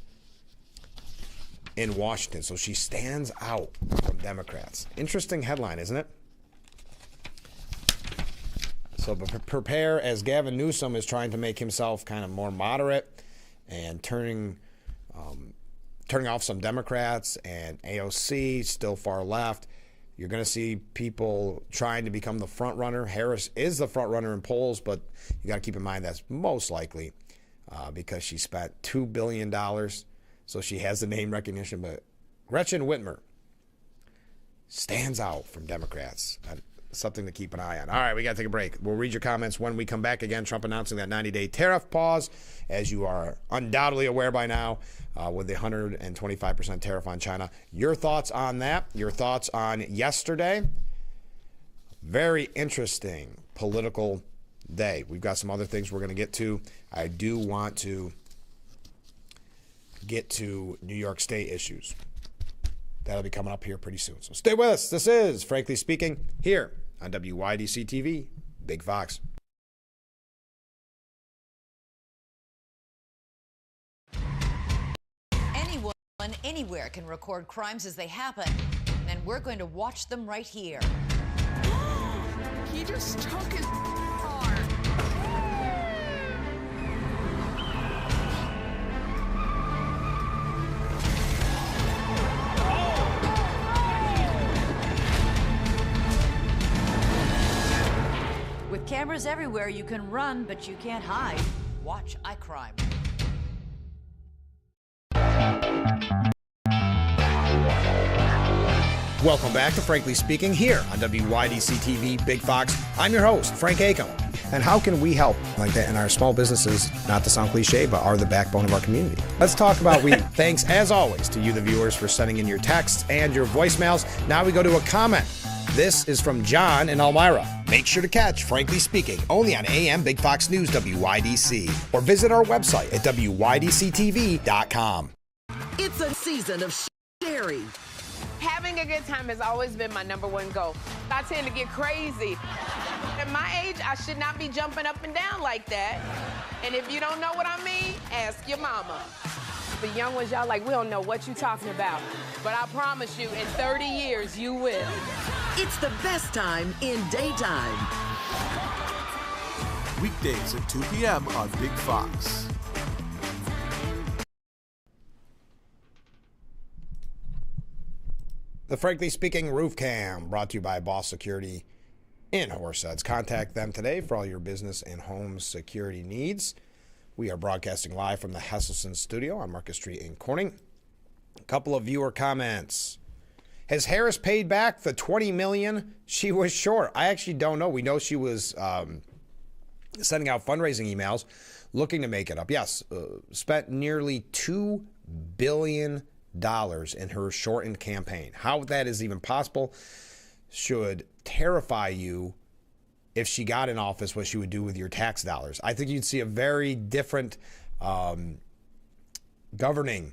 in Washington. So she stands out from Democrats. Interesting headline, isn't it? So prepare, as Gavin Newsom is trying to make himself kind of more moderate and turning off some Democrats, and AOC still far left. You're going to see people trying to become the front runner. Harris is the front runner in polls, but you got to keep in mind that's most likely because she spent $2 billion, so she has the name recognition. But Gretchen Whitmer stands out from Democrats. Something to keep an eye on. All right, we got to take a break. We'll read your comments when we come back. Again, Trump announcing that 90-day tariff pause, as you are undoubtedly aware by now, with the 125% tariff on China. Your thoughts on that? Your thoughts on yesterday? Very interesting political day. We've got some other things we're going to get to. I do want to get to New York State issues. That'll be coming up here pretty soon. So stay with us. This is Frankly Speaking here on WYDC TV, Big Fox. Anyone, anywhere can record crimes as they happen, and we're going to watch them right here. He just took his car. With cameras everywhere, you can run, but you can't hide. Watch iCrime. Welcome back to Frankly Speaking here on WYDC TV, Big Fox. I'm your host, Frank Acom. And how can we help like that in our small businesses, not to sound cliche, but are the backbone of our community? Let's talk about thanks, as always, to you, the viewers, for sending in your texts and your voicemails. Now we go to a comment. This is from John in Elmira. Make sure to catch Frankly Speaking only on AM Big Fox News WYDC, or visit our website at WYDCTV.com. It's a season of sharing. Having a good time has always been my number one goal. I tend to get crazy. At my age, I should not be jumping up and down like that. And if you don't know what I mean, ask your mama. The young ones, y'all like, we don't know what you're talking about. But I promise you, in 30 years, you will. It's the best time in daytime. Weekdays at 2 p.m. on Big Fox. The Frankly Speaking Roof Cam, brought to you by Boss Security in Horseheads. Contact them today for all your business and home security needs. We are broadcasting live from the Hesselson studio on Market Street in Corning. A couple of viewer comments. Has Harris paid back the $20 million she was short? I actually don't know. We know she was sending out fundraising emails looking to make it up. Yes, spent nearly $2 billion in her shortened campaign. How that is even possible should terrify you. If she got in office, what she would do with your tax dollars. I think you'd see a very different governing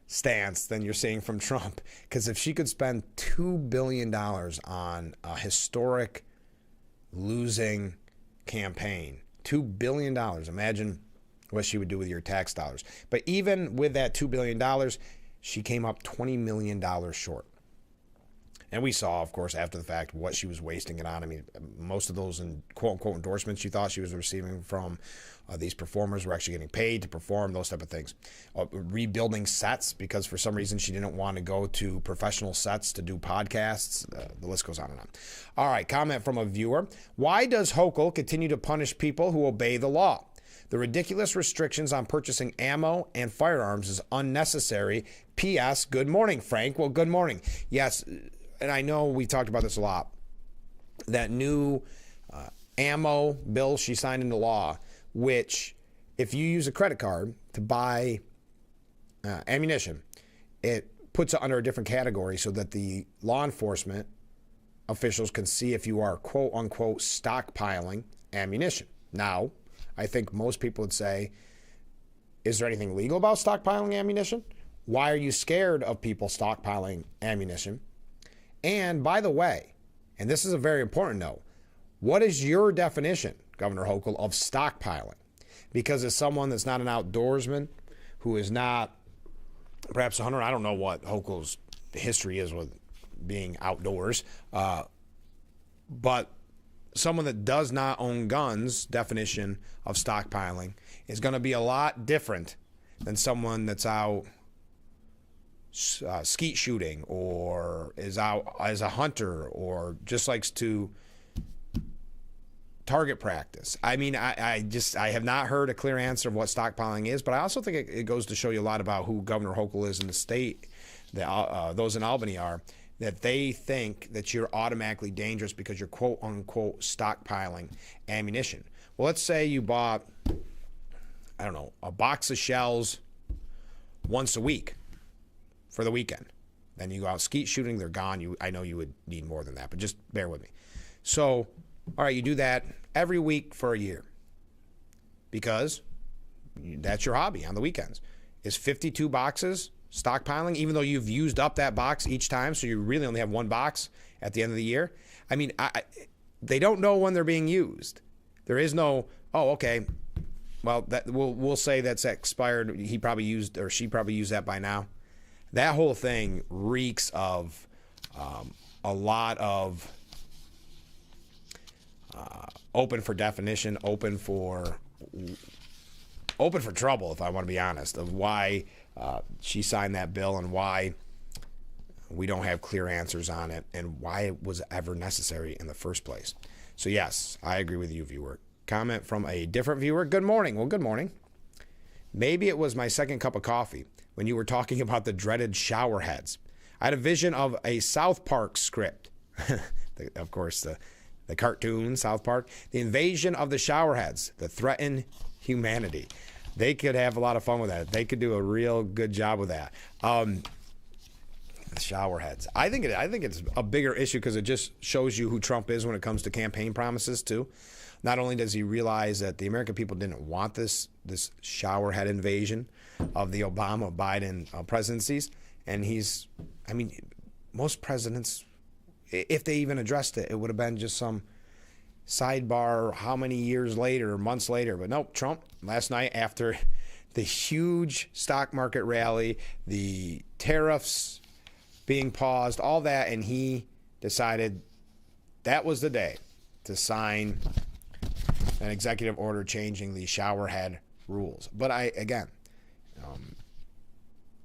stance than you're seeing from Trump. Because if she could spend $2 billion on a historic losing campaign, $2 billion, imagine what she would do with your tax dollars. But even with that $2 billion, she came up $20 million short. And we saw, of course, after the fact, what she was wasting it on. I mean, most of those quote-unquote endorsements she thought she was receiving from these performers were actually getting paid to perform, those type of things. Rebuilding sets, because for some reason she didn't want to go to professional sets to do podcasts. The list goes on and on. All right, comment from a viewer. Why does Hochul continue to punish people who obey the law? The ridiculous restrictions on purchasing ammo and firearms is unnecessary. P.S. Good morning, Frank. Well, good morning. Yes, and I know we talked about this a lot. That new ammo bill she signed into law, which if you use a credit card to buy ammunition, it puts it under a different category so that the law enforcement officials can see if you are quote unquote stockpiling ammunition. Now, I think most people would say, is there anything legal about stockpiling ammunition? Why are you scared of people stockpiling ammunition? And by the way, and this is a very important note, what is your definition, Governor Hochul, of stockpiling? Because as someone that's not an outdoorsman, who is not perhaps a hunter, I don't know what Hochul's history is with being outdoors, but someone that does not own guns definition of stockpiling is going to be a lot different than someone that's out skeet shooting or is out as a hunter or just likes to target practice. I mean, I have not heard a clear answer of what stockpiling is, but I also think it goes to show you a lot about who Governor Hochul is in the state, that those in Albany are, that they think that you're automatically dangerous because you're quote unquote stockpiling ammunition. Well, let's say you bought, I don't know, a box of shells once a week for the weekend. Then you go out skeet shooting, they're gone. I know you would need more than that, but just bear with me. So, all right, you do that every week for a year because that's your hobby on the weekends. Is 52 boxes stockpiling, even though you've used up that box each time, so you really only have one box at the end of the year? I mean, they don't know when they're being used. There is no, oh, okay, well, that we'll say that's expired. He probably used, or she probably used that by now. That whole thing reeks of a lot of open for definition, open for trouble, if I want to be honest, of why she signed that bill and why we don't have clear answers on it and why it was ever necessary in the first place. So yes, I agree with you, viewer. Comment from a different viewer. Good morning. Well, good morning. Maybe it was my second cup of coffee when you were talking about the dreaded shower heads. I had a vision of a South Park script. Of course, the cartoon South Park. The invasion of the shower heads that threaten humanity. They could have a lot of fun with that. They could do a real good job with that. Shower heads. I think it's a bigger issue because it just shows you who Trump is when it comes to campaign promises too. Not only does he realize that the American people didn't want this shower head invasion of the Obama-Biden presidencies, and most presidents, if they even addressed it, it would have been just some sidebar how many years later, months later. But nope, Trump, last night after the huge stock market rally, the tariffs being paused, all that, and he decided that was the day to sign an executive order changing the shower head rules. But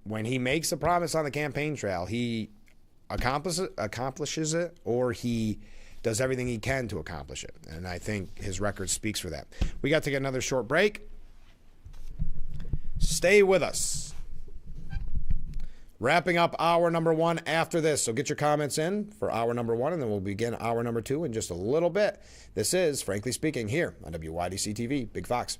when he makes a promise on the campaign trail, he accomplishes it, or he does everything he can to accomplish it. And I think his record speaks for that. We got to get another short break. Stay with us. Wrapping up hour number one after this. So get your comments in for hour number one, and then we'll begin hour number two in just a little bit. This is Frankly Speaking here on WYDC TV, Big Fox.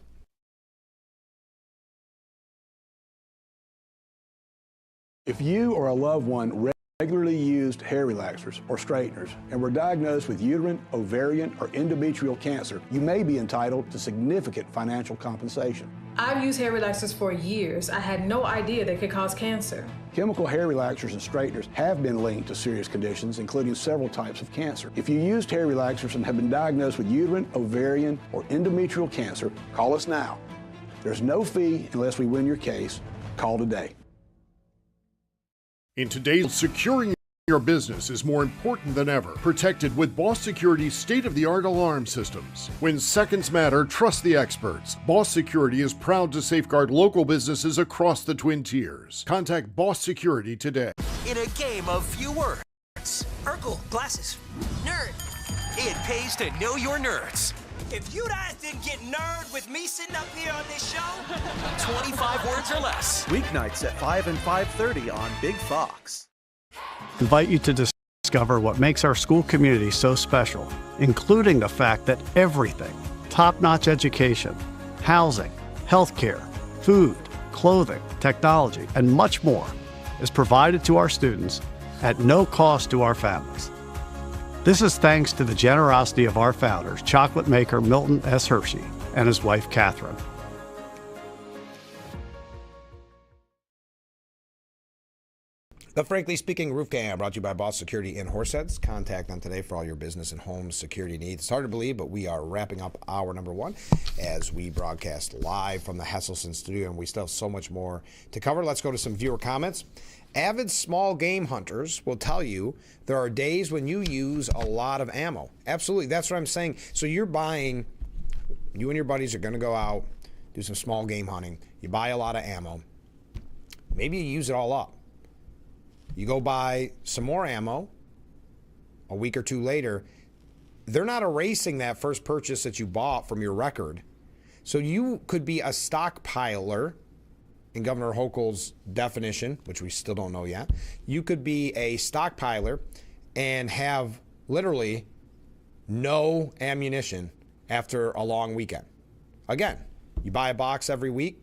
If you or a loved one regularly used hair relaxers or straighteners and were diagnosed with uterine, ovarian, or endometrial cancer, you may be entitled to significant financial compensation. I've used hair relaxers for years. I had no idea they could cause cancer. Chemical hair relaxers and straighteners have been linked to serious conditions, including several types of cancer. If you used hair relaxers and have been diagnosed with uterine, ovarian, or endometrial cancer, call us now. There's no fee unless we win your case. Call today. In today's securing your business is more important than ever. Protected with Boss Security's state-of-the-art alarm systems. When seconds matter, trust the experts. Boss Security is proud to safeguard local businesses across the Twin Tiers. Contact Boss Security today. In a game of few words, Urkel, glasses, nerd. It pays to know your nerds. If you guys didn't get nerd with me sitting up here on this show, 25 words or less. Weeknights at 5 and 5:30 on Big Fox. Invite you to discover what makes our school community so special, including the fact that everything, top-notch education, housing, healthcare, food, clothing, technology, and much more is provided to our students at no cost to our families. This is thanks to the generosity of our founders, chocolate maker Milton S. Hershey and his wife, Catherine. The Frankly Speaking Roof Cam brought to you by Boss Security in Horseheads. Contact them today for all your business and home security needs. It's hard to believe, but we are wrapping up hour number 1 as we broadcast live from the Hesselson studio, and we still have so much more to cover. Let's go to some viewer comments. Avid small game hunters will tell you there are days when you use a lot of ammo. Absolutely, that's what I'm saying. So you're buying, you and your buddies are going to go out, do some small game hunting. You buy a lot of ammo. Maybe you use it all up. You go buy some more ammo a week or two later. They're not erasing that first purchase that you bought from your record. So you could be a stockpiler in Governor Hochul's definition, which we still don't know yet. You could be a stockpiler and have literally no ammunition after a long weekend. Again, you buy a box every week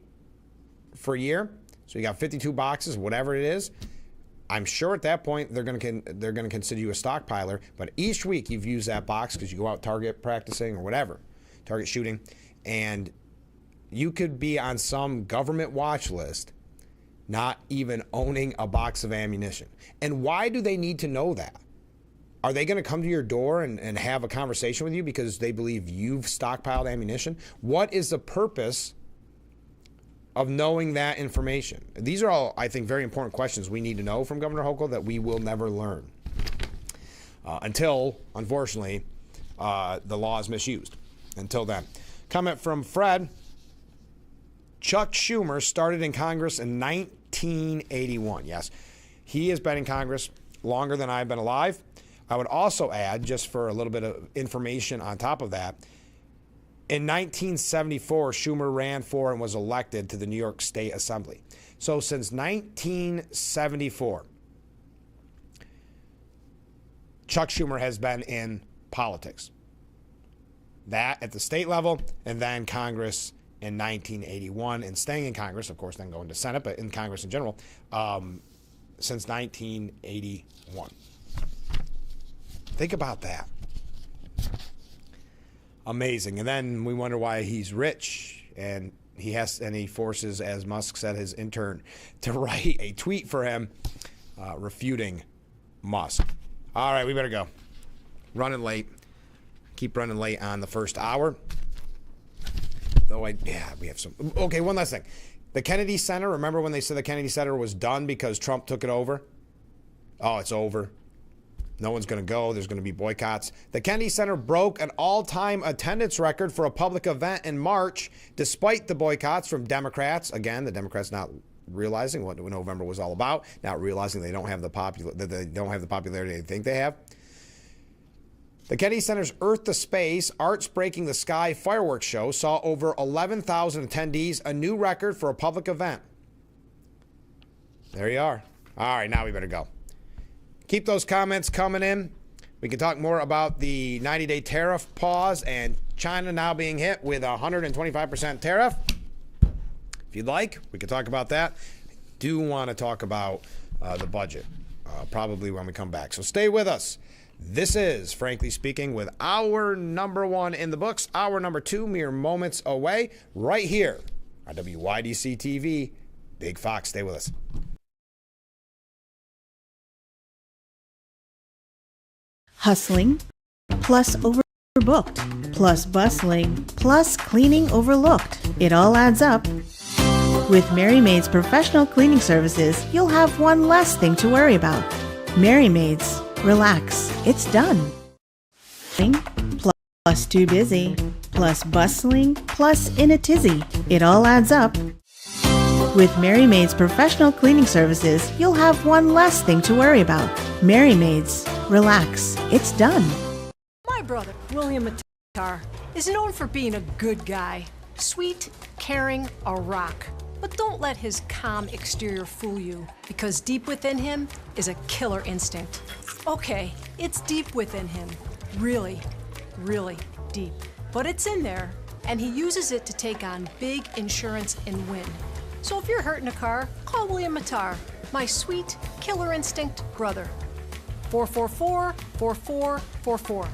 for a year, so you got 52 boxes, whatever it is. I'm sure at that point they're going to consider you a stockpiler, but each week you've used that box because you go out target practicing or whatever, target shooting, and you could be on some government watch list not even owning a box of ammunition. And why do they need to know that? Are they going to come to your door and have a conversation with you because they believe you've stockpiled ammunition? What is the purpose of knowing that information? These are all, I think, very important questions we need to know from Governor Hochul that we will never learn until, unfortunately, the law is misused. Until then. Comment from Fred. Chuck Schumer started in Congress in 1981. Yes, he has been in Congress longer than I've been alive. I would also add, just for a little bit of information on top of that, in 1974, Schumer ran for and was elected to the New York State Assembly. So since 1974, Chuck Schumer has been in politics. That at the state level, and then Congress in 1981, and staying in Congress, of course, then going to Senate, but in Congress in general, since 1981. Think about that. Amazing. And then we wonder why he's rich, and he forces, as Musk said, his intern to write a tweet for him refuting Musk. All right, we better go. Running late. Keep running late on the first hour. Though we have some. Okay, one last thing. The Kennedy Center, remember when they said the Kennedy Center was done because Trump took it over? Oh, it's over. No one's going to go. There's going to be boycotts. The Kennedy Center broke an all-time attendance record for a public event in March, despite the boycotts from Democrats. Again, the Democrats not realizing what November was all about, not realizing they don't have the popularity they think they have. The Kennedy Center's Earth to Space, Arts Breaking the Sky fireworks show saw over 11,000 attendees, a new record for a public event. There you are. All right, now we better go. Keep those comments coming in. We can talk more about the 90-day tariff pause and China now being hit with a 125% tariff. If you'd like, we can talk about that. I do want to talk about the budget, probably when we come back. So stay with us. This is Frankly Speaking with hour number 1 in the books. Hour number 2 mere moments away, right here on WYDC TV. Big Fox, stay with us. Hustling, plus overbooked, plus bustling, plus cleaning overlooked. It all adds up. With Mary Maid's professional cleaning services, you'll have one less thing to worry about. Mary Maid's. Relax. It's done. Plus too busy, plus bustling, plus in a tizzy. It all adds up. With Mary Maid's professional cleaning services, you'll have one less thing to worry about. Mary Maid's. Relax. It's done. My brother, William Matar, is known for being a good guy. Sweet, caring, a rock. But don't let his calm exterior fool you, because deep within him is a killer instinct. Okay, it's deep within him. Really, really deep. But it's in there, and he uses it to take on big insurance and win. So if you're hurt in a car, call William Matar, my sweet killer instinct brother. 444-4444.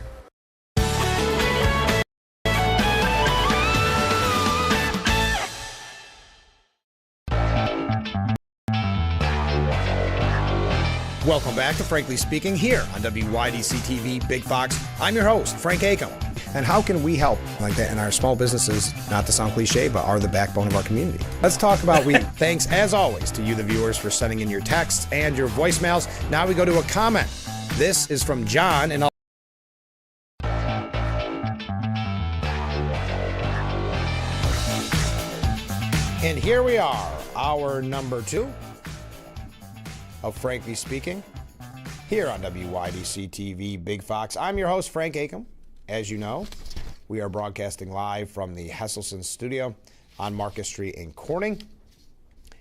Welcome back to Frankly Speaking here on WYDC TV Big Fox. I'm your host, Frank Acom. And how can we help like that in our small businesses, not to sound cliche, but are the backbone of our community? Let's talk about thanks, as always, to you, the viewers, for sending in your texts and your voicemails. Now we go to a comment. This is from John, and And here we are, hour number 2 of Frankly Speaking, here on WYDC TV Big Fox. I'm your host, Frank Acom. As you know, we are broadcasting live from the Hesselson studio on Marcus Street in Corning.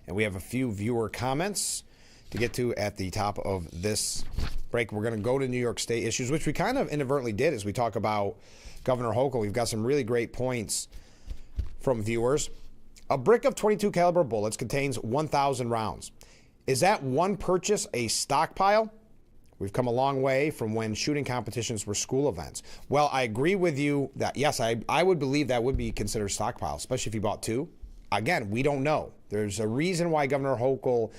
And we have a few viewer comments to get to at the top of this break. We're going to go to New York State issues, which we kind of inadvertently did as we talk about Governor Hochul. We've got some really great points from viewers. A brick of .22 caliber bullets contains 1,000 rounds. Is that one purchase a stockpile? We've come a long way from when shooting competitions were school events. Well, I agree with you that, yes, I would believe that would be considered stockpile, especially if you bought 2. Again, we don't know. There's a reason why Governor Hochul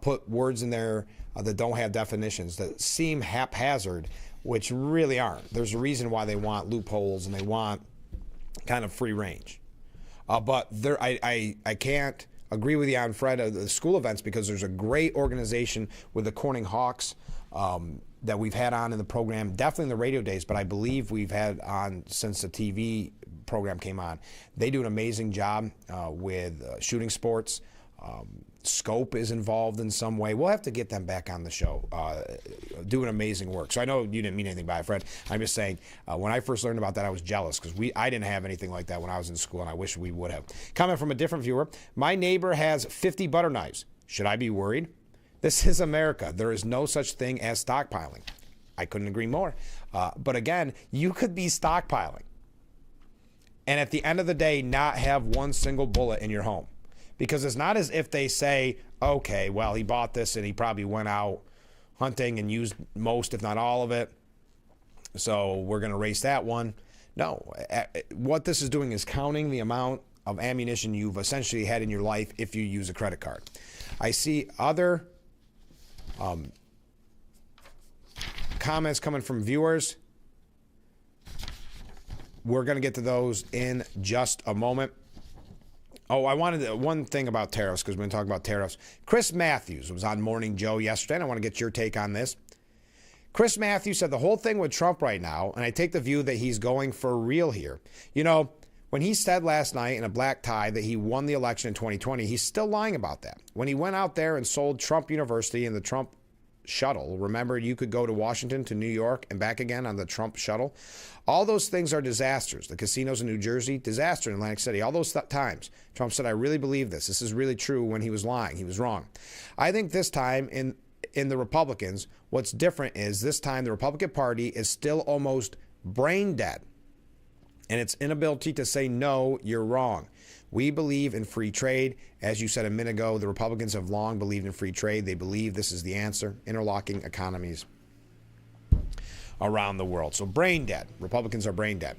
put words in there that don't have definitions, that seem haphazard, which really aren't. There's a reason why they want loopholes and they want kind of free range. But I can't agree with you on Fred the school events, because there's a great organization with the Corning Hawks that we've had on in the program, definitely in the radio days, but I believe we've had on since the TV program came on. They do an amazing job with shooting sports. Scope is involved in some way. We'll have to get them back on the show, doing amazing work. So I know you didn't mean anything by it, Fred. I'm just saying, when I first learned about that, I was jealous because I didn't have anything like that when I was in school, and I wish we would have. Comment from a different viewer. My neighbor has 50 butter knives. Should I be worried? This is America. There is no such thing as stockpiling. I couldn't agree more. But again, you could be stockpiling and at the end of the day not have one single bullet in your home. Because it's not as if they say, okay, well, he bought this and he probably went out hunting and used most, if not all of it, so we're going to erase that one. No, what this is doing is counting the amount of ammunition you've essentially had in your life if you use a credit card. I see other comments coming from viewers. We're going to get to those in just a moment. Oh, I wanted one thing about tariffs, because we're going to talk about tariffs. Chris Matthews was on Morning Joe yesterday, and I want to get your take on this. Chris Matthews said the whole thing with Trump right now, and I take the view that he's going for real here. You know, when he said last night in a black tie that he won the election in 2020, he's still lying about that. When he went out there and sold Trump University and the Trump shuttle, remember you could go to Washington to New York and back again on the Trump shuttle. All those things are disasters. The casinos in New Jersey, disaster in Atlantic City. All those times Trump said, I really believe this. This is really true. When he was lying, he was wrong. I think this time in the Republicans, what's different is this time the Republican Party is still almost brain dead in its inability to say, no, you're wrong. We believe in free trade. As you said a minute ago, the Republicans have long believed in free trade. They believe this is the answer. Interlocking economies around the world. So brain dead. Republicans are brain dead.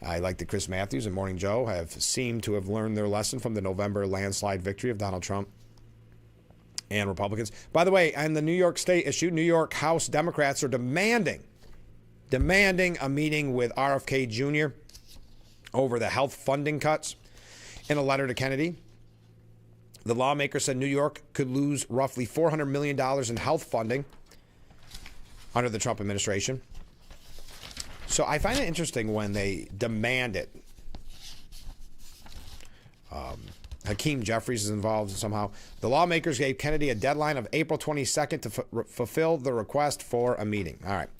I like that Chris Matthews and Morning Joe have seemed to have learned their lesson from the November landslide victory of Donald Trump and Republicans. By the way, on the New York State issue, New York House Democrats are demanding a meeting with RFK Jr. over the health funding cuts. In a letter to Kennedy, the lawmaker said New York could lose roughly $400 million in health funding under the Trump administration. So I find it interesting when they demand it. Hakeem Jeffries is involved somehow. The lawmakers gave Kennedy a deadline of April 22nd to fulfill the request for a meeting. All right.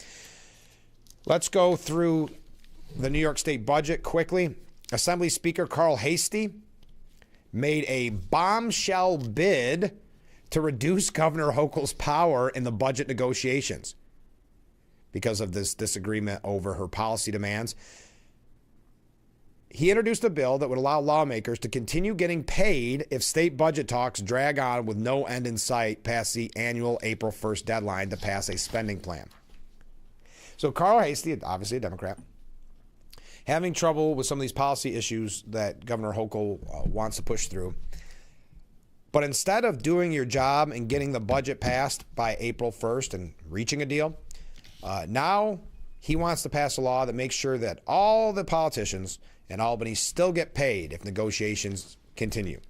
Let's go through the New York State budget quickly. Assembly Speaker Carl Hastie made a bombshell bid to reduce Governor Hochul's power in the budget negotiations because of this disagreement over her policy demands. He introduced a bill that would allow lawmakers to continue getting paid if state budget talks drag on with no end in sight past the annual April 1st deadline to pass a spending plan. So Carl Hastie, obviously a Democrat, having trouble with some of these policy issues that Governor Hochul wants to push through, But instead of doing your job and getting the budget passed by April 1st and reaching a deal, now he wants to pass a law that makes sure that all the politicians in Albany still get paid if negotiations continue.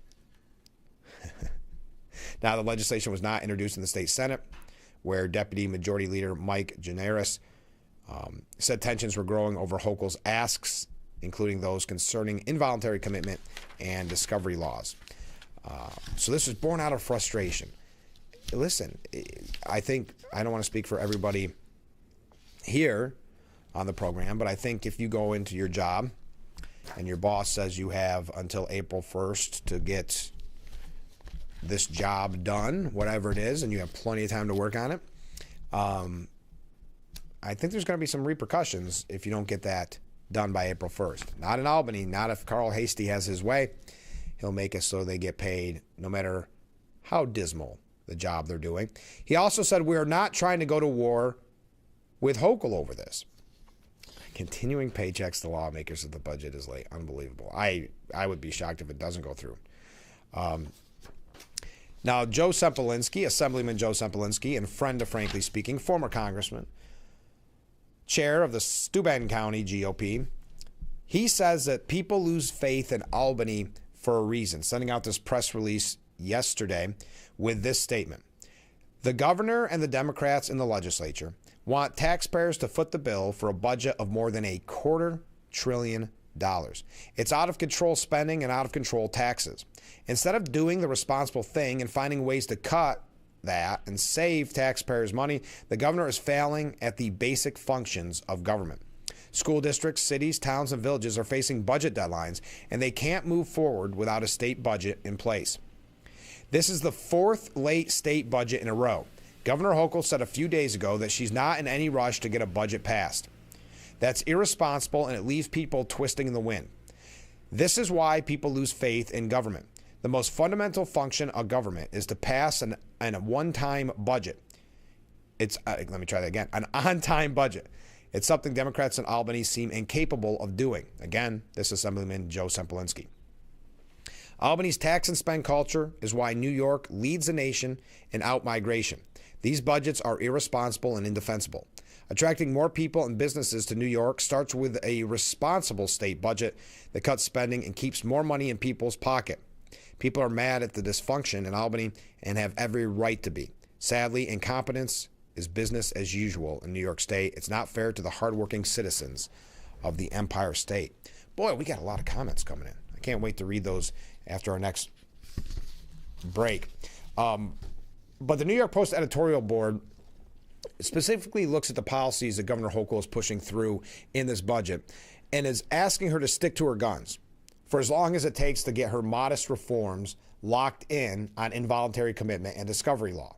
Now, the legislation was not introduced in the state Senate, where Deputy Majority Leader Mike Gianaris said tensions were growing over Hochul's asks, including those concerning involuntary commitment and discovery laws. So this was born out of frustration. Listen, I think, I don't want to speak for everybody here on the program, but I think if you go into your job and your boss says you have until April 1st to get this job done, whatever it is, and you have plenty of time to work on it, I think there's going to be some repercussions if you don't get that done by April 1st. Not in Albany, not if Carl Hastie has his way. He'll make it so they get paid no matter how dismal the job they're doing. He also said, we are not trying to go to war with Hochul over this. Continuing paychecks to lawmakers if the budget is late. Unbelievable. I would be shocked if it doesn't go through. Now, Joe Sempolinski, Assemblyman Joe Sempolinski, and friend of Frankly Speaking, former congressman, chair of the Steuben County GOP, he says that people lose faith in Albany for a reason, sending out this press release yesterday with this statement. The governor and the Democrats in the legislature want taxpayers to foot the bill for a budget of more than $250 billion. It's out of control spending and out of control taxes. Instead of doing the responsible thing and finding ways to cut that and save taxpayers' money, the governor is failing at the basic functions of government. School districts, cities, towns, and villages are facing budget deadlines, and they can't move forward without a state budget in place. This is the fourth late state budget in a row. Governor Hochul said a few days ago that she's not in any rush to get a budget passed. That's irresponsible, and it leaves people twisting in the wind. This is why people lose faith in government. The most fundamental function of government is to pass a one-time budget. It's let me try that again. An on-time budget. It's something Democrats in Albany seem incapable of doing. Again, this is Assemblyman Joe Sempolinski. Albany's tax and spend culture is why New York leads the nation in outmigration. These budgets are irresponsible and indefensible. Attracting more people and businesses to New York starts with a responsible state budget that cuts spending and keeps more money in people's pocket. People are mad at the dysfunction in Albany and have every right to be. Sadly, incompetence is business as usual in New York State. It's not fair to the hardworking citizens of the Empire State. Boy, we got a lot of comments coming in. I can't wait to read those after our next break. But the New York Post editorial board specifically looks at the policies that Governor Hochul is pushing through in this budget and is asking her to stick to her guns for as long as it takes to get her modest reforms locked in on involuntary commitment and discovery law.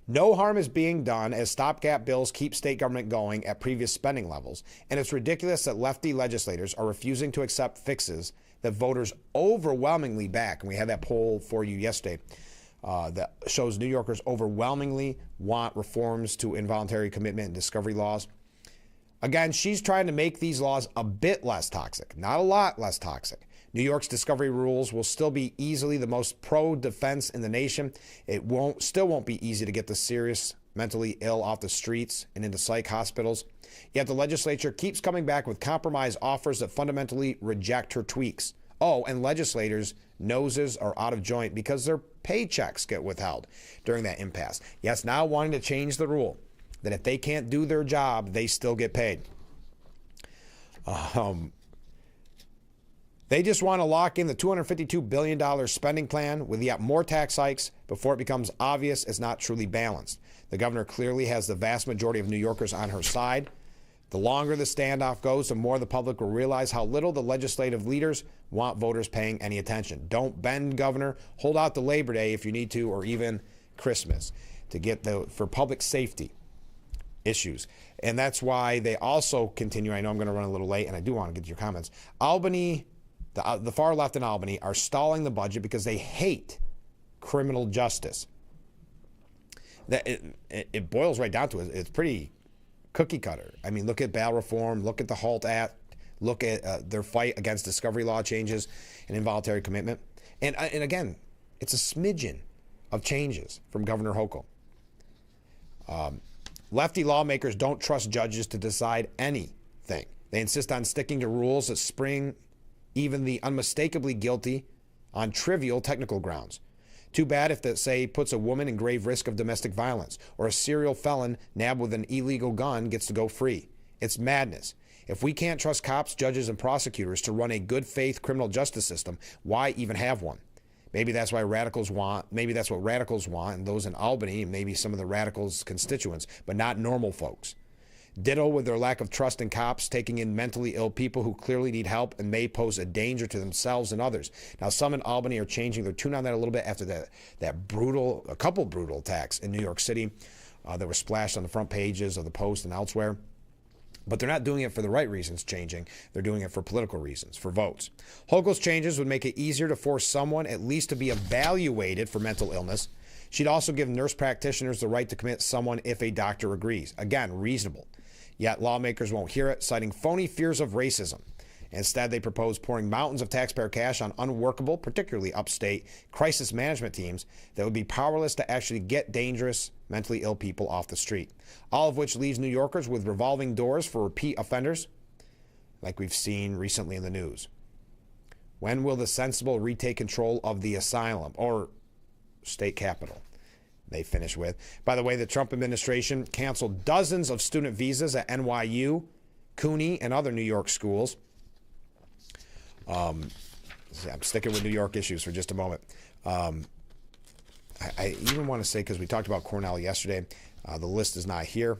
No harm is being done as stopgap bills keep state government going at previous spending levels, and it's ridiculous that lefty legislators are refusing to accept fixes that voters overwhelmingly back. And we had that poll for you yesterday that shows New Yorkers overwhelmingly want reforms to involuntary commitment and discovery laws. Again, she's trying to make these laws a bit less toxic, not a lot less toxic. New York's discovery rules will still be easily the most pro-defense in the nation. It still won't be easy to get the serious mentally ill off the streets and into psych hospitals. Yet the legislature keeps coming back with compromise offers that fundamentally reject her tweaks. Oh, and legislators' noses are out of joint because their paychecks get withheld during that impasse. Yes, now wanting to change the rule that if they can't do their job, they still get paid. They just want to lock in the $252 billion spending plan with yet more tax hikes before it becomes obvious it's not truly balanced. The governor clearly has the vast majority of New Yorkers on her side. The longer the standoff goes, the more the public will realize how little the legislative leaders want voters paying any attention. Don't bend, Governor. Hold out to Labor Day if you need to, or even Christmas, to get for public safety issues. And that's why they also continue. I know I'm going to run a little late, and I do want to get to your comments. Albany, the far left in Albany, are stalling the budget because they hate criminal justice. It boils right down to it. It's pretty cookie cutter. I mean, look at bail reform, look at the HALT Act, look at their fight against discovery law changes and involuntary commitment. And again, It's a smidgen of changes from Governor Hochul. Lefty lawmakers don't trust judges to decide anything. They insist on sticking to rules that spring even the unmistakably guilty on trivial technical grounds. Too bad if that, say, puts a woman in grave risk of domestic violence, or a serial felon nabbed with an illegal gun gets to go free. It's madness. If we can't trust cops, judges, and prosecutors to run a good faith criminal justice system, why even have one? Maybe that's what radicals want, and those in Albany, and maybe some of the radicals' constituents, but not normal folks. Ditto with their lack of trust in cops taking in mentally ill people who clearly need help and may pose a danger to themselves and others. Now, some in Albany are changing their tune on that a little bit after a couple brutal attacks in New York City that were splashed on the front pages of the Post and elsewhere. But they're not doing it for the right reasons, changing. They're doing it for political reasons, for votes. Hochul's changes would make it easier to force someone at least to be evaluated for mental illness. She'd also give nurse practitioners the right to commit someone if a doctor agrees. Again, reasonable. Yet lawmakers won't hear it, citing phony fears of racism. Instead, they propose pouring mountains of taxpayer cash on unworkable, particularly upstate, crisis management teams that would be powerless to actually get dangerous, mentally ill people off the street. All of which leaves New Yorkers with revolving doors for repeat offenders, like we've seen recently in the news. When will the sensible retake control of the asylum or state capitol? They finish with. By the way, the Trump administration canceled dozens of student visas at NYU, CUNY, and other New York schools. I'm sticking with New York issues for just a moment. I even want to say, because we talked about Cornell yesterday, the list is not here,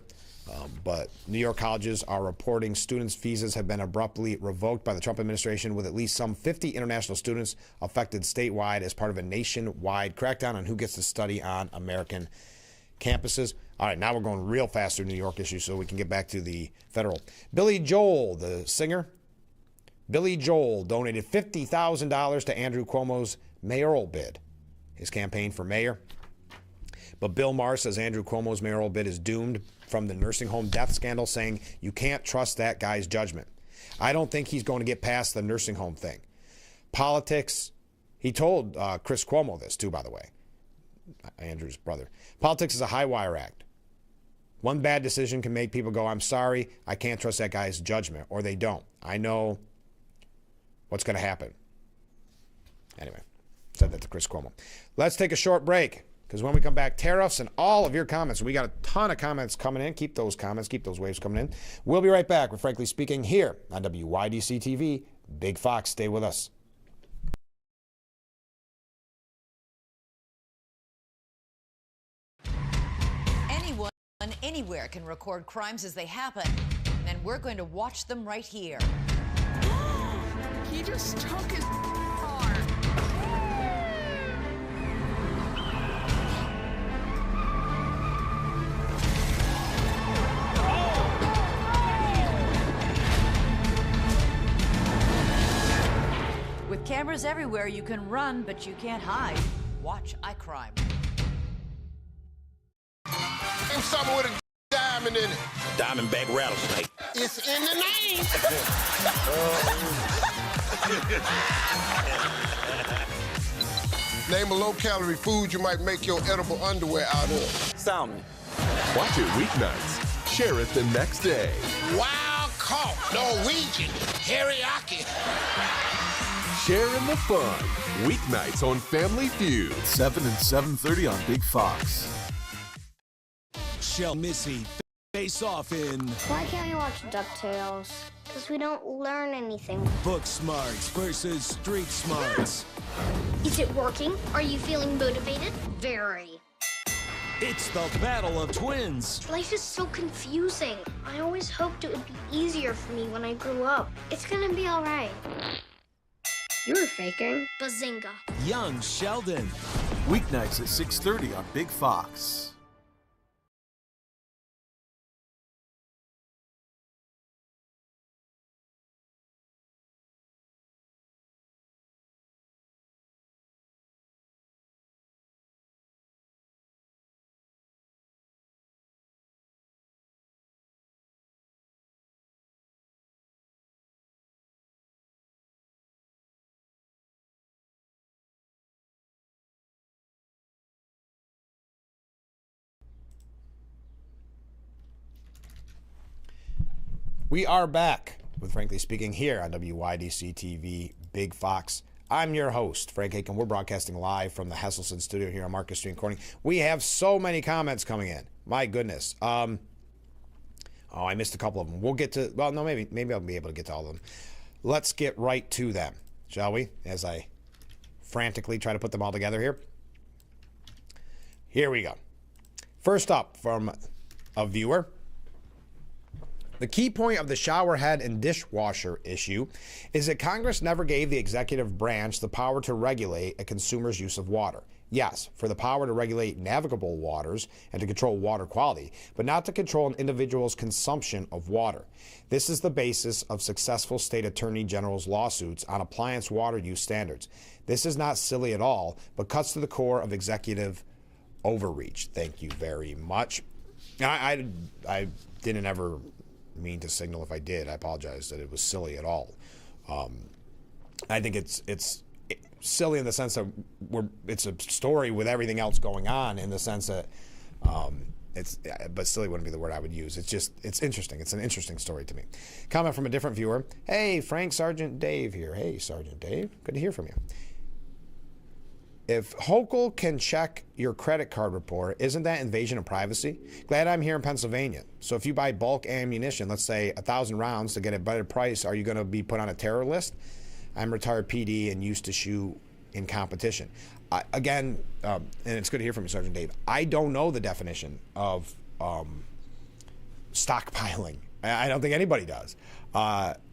but New York colleges are reporting students' visas have been abruptly revoked by the Trump administration, with at least some 50 international students affected statewide as part of a nationwide crackdown on who gets to study on American campuses. All right, now we're going real fast through New York issues so we can get back to the federal. Billy Joel, the singer, Billy Joel donated $50,000 to Andrew Cuomo's mayoral bid, his campaign for mayor. But Bill Maher says Andrew Cuomo's mayoral bid is doomed from the nursing home death scandal, saying you can't trust that guy's judgment. I don't think he's going to get past the nursing home thing. Politics, he told Chris Cuomo this too, by the way, Andrew's brother. Politics is a high wire act. One bad decision can make people go, I'm sorry, I can't trust that guy's judgment, or they don't. I know what's going to happen. Anyway, said that to Chris Cuomo. Let's take a short break, because when we come back, tariffs and all of your comments. We got a ton of comments coming in. Keep those comments, keep those waves coming in. We'll be right back with Frankly Speaking here on WYDC TV. Big Fox, stay with us. Anyone, anywhere can record crimes as they happen, and we're going to watch them right here. He just took his car. With cameras everywhere, you can run, but you can't hide. Watch iCrime. Name something with a diamond in it. Diamondback rattlesnake. It's in the name. Name a low-calorie food you might make your edible underwear out of. Salmon. Watch it weeknights. Share it the next day. Wild caught Norwegian teriyaki. Share in the fun. Weeknights on Family Feud. 7 and 7:30 on Big Fox. Shell Missy face off in Why can't we watch DuckTales? Because we don't learn anything. Book Smarts versus Street Smarts. Is it working? Are you feeling motivated? Very. It's the battle of twins. Life is so confusing. I always hoped it would be easier for me when I grew up. It's gonna be all right. You were faking. Bazinga. Young Sheldon. Weeknights at 6:30 on Big Fox. We are back with Frankly Speaking here on WYDC TV Big Fox. I'm your host, Frank Aiken. We're broadcasting live from the Hesselson studio here on Marcus Street in Corning. We have so many comments coming in. My goodness. I missed a couple of them. We'll get to, well, no, maybe I'll be able to get to all of them. Let's get right to them, shall we? As I frantically try to put them all together here. Here we go. First up from a viewer. The key point of the shower head and dishwasher issue is that Congress never gave the executive branch the power to regulate a consumer's use of water. Yes, for the power to regulate navigable waters and to control water quality, but not to control an individual's consumption of water. This is the basis of successful state attorney general's lawsuits on appliance water use standards. This is not silly at all, but cuts to the core of executive overreach. Thank you very much. I didn't ever mean to signal. If I did, I apologize that it was silly at all. I think it's silly in the sense that it's a story with everything else going on, in the sense that but silly wouldn't be the word I would use. It's interesting. It's an interesting story to me. Comment from a different viewer. Hey, Frank, Sergeant Dave here. Hey, Sergeant Dave. Good to hear from you. If Hochul can check your credit card report, isn't that invasion of privacy? Glad I'm here in Pennsylvania. So if you buy bulk ammunition, let's say 1,000 rounds to get a better price, are you going to be put on a terror list? I'm retired PD and used to shoot in competition. And it's good to hear from you, Sergeant Dave. I don't know the definition of stockpiling. I don't think anybody does.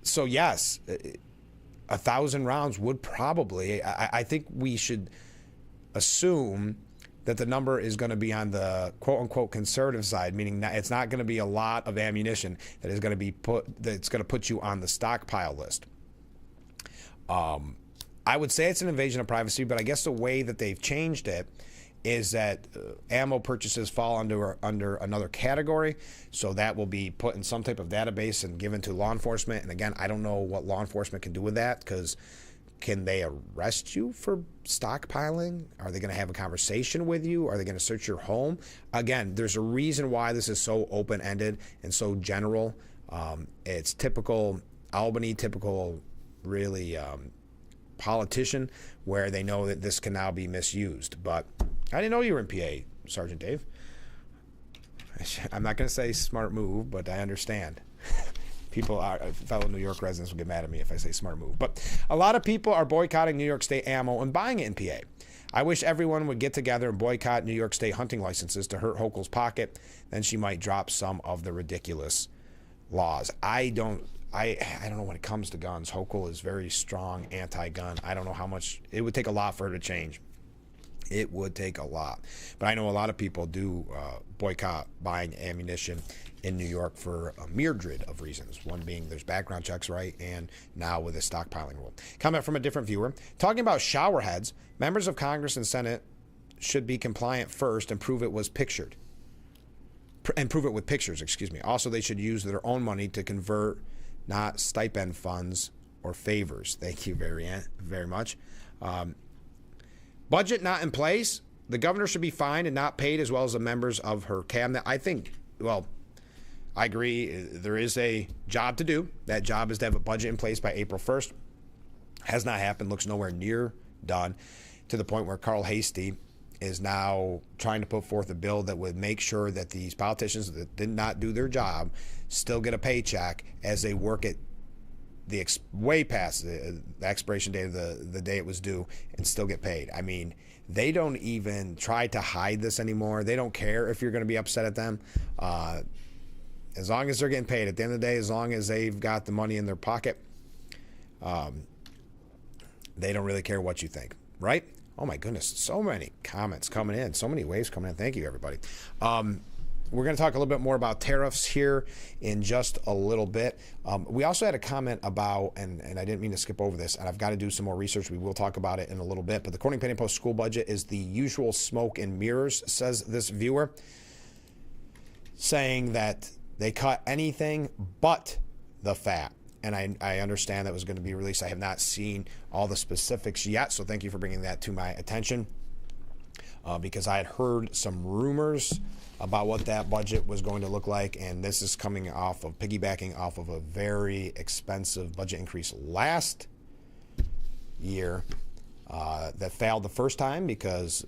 So yes, 1,000 rounds would probably, I think we should assume that the number is going to be on the quote-unquote conservative side, meaning that it's not going to be a lot of ammunition that is going to be that's going to put you on the stockpile list. I would say it's an invasion of privacy, but I guess the way that they've changed it is that ammo purchases fall under another category, so that will be put in some type of database and given to law enforcement. And again, I don't know what law enforcement can do with that, because can they arrest you for stockpiling? Are they going to have a conversation with you? Are they going to search your home? Again, there's a reason why this is so open-ended and so general. It's typical Albany, typical really politician, where they know that this can now be misused. But I didn't know you were in PA, Sergeant Dave. I'm not going to say smart move, but I understand. Fellow New York residents will get mad at me if I say smart move. But a lot of people are boycotting New York State ammo and buying it in PA. I wish everyone would get together and boycott New York State hunting licenses to hurt Hochul's pocket. Then she might drop some of the ridiculous laws. I don't know when it comes to guns. Hochul is very strong anti-gun. I don't know how much it would take a lot for her to change. It would take a lot. But I know a lot of people do boycott buying ammunition in New York for a myriad of reasons. One being there's background checks, right? And now with the stockpiling rule. Comment from a different viewer. Talking about shower heads, members of Congress and Senate should be compliant first and prove it was pictured. And prove it with pictures, excuse me. Also, they should use their own money to convert, not stipend funds or favors. Thank you very much. Budget not in place. The governor should be fined and not paid, as well as the members of her cabinet. I think, well, I agree. There is a job to do. That job is to have a budget in place by April 1st. Has not happened. Looks nowhere near done, to the point where Carl Hastie is now trying to put forth a bill that would make sure that these politicians that did not do their job still get a paycheck as they work at way past the expiration date of the day it was due and still get paid. I mean, they don't even try to hide this anymore. They don't care if you're going to be upset at them. As long as they're getting paid, at the end of the day, as long as they've got the money in their pocket, they don't really care what you think, right? Oh my goodness, so many comments coming in, so many waves coming in. Thank you, everybody. We're going to talk a little bit more about tariffs here in just a little bit. We also had a comment about, and I didn't mean to skip over this, and I've got to do some more research. We will talk about it in a little bit, but the Corning Penny Post school budget is the usual smoke and mirrors, says this viewer, saying that they cut anything but the fat. And I understand that was going to be released. I have not seen all the specifics yet, so thank you for bringing that to my attention. because I had heard some rumors about what that budget was going to look like, and this is piggybacking off of a very expensive budget increase last year that failed the first time because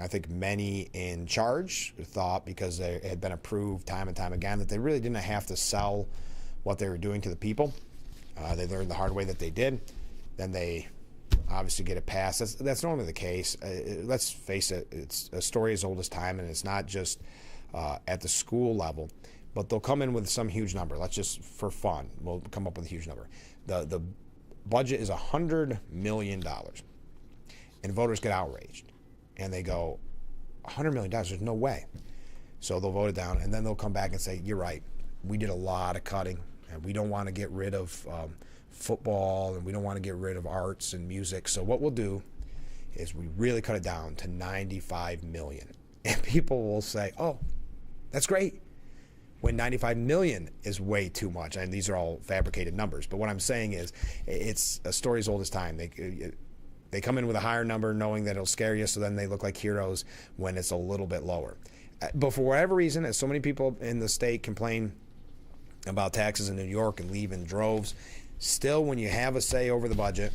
I think many in charge thought, because they had been approved time and time again, that they really didn't have to sell what they were doing to the people. They learned the hard way that they did. Then they obviously get it passed. That's normally the case. Let's face it, it's a story as old as time, and it's not just at the school level, but they'll come in with some huge number. Let's just, for fun, we'll come up with a huge number. The budget is $100 million, and voters get outraged, and they go, $100 million, there's no way. So they'll vote it down, and then they'll come back and say, you're right, we did a lot of cutting, and we don't want to get rid of football, and we don't want to get rid of arts and music. So what we'll do is we really cut it down to $95 million. And people will say, oh, that's great, when $95 million is way too much. And these are all fabricated numbers. But what I'm saying is, it's a story as old as time. They come in with a higher number knowing that it'll scare you, so then they look like heroes when it's a little bit lower. But for whatever reason, as so many people in the state complain about taxes in New York and leave in droves, still, when you have a say over the budget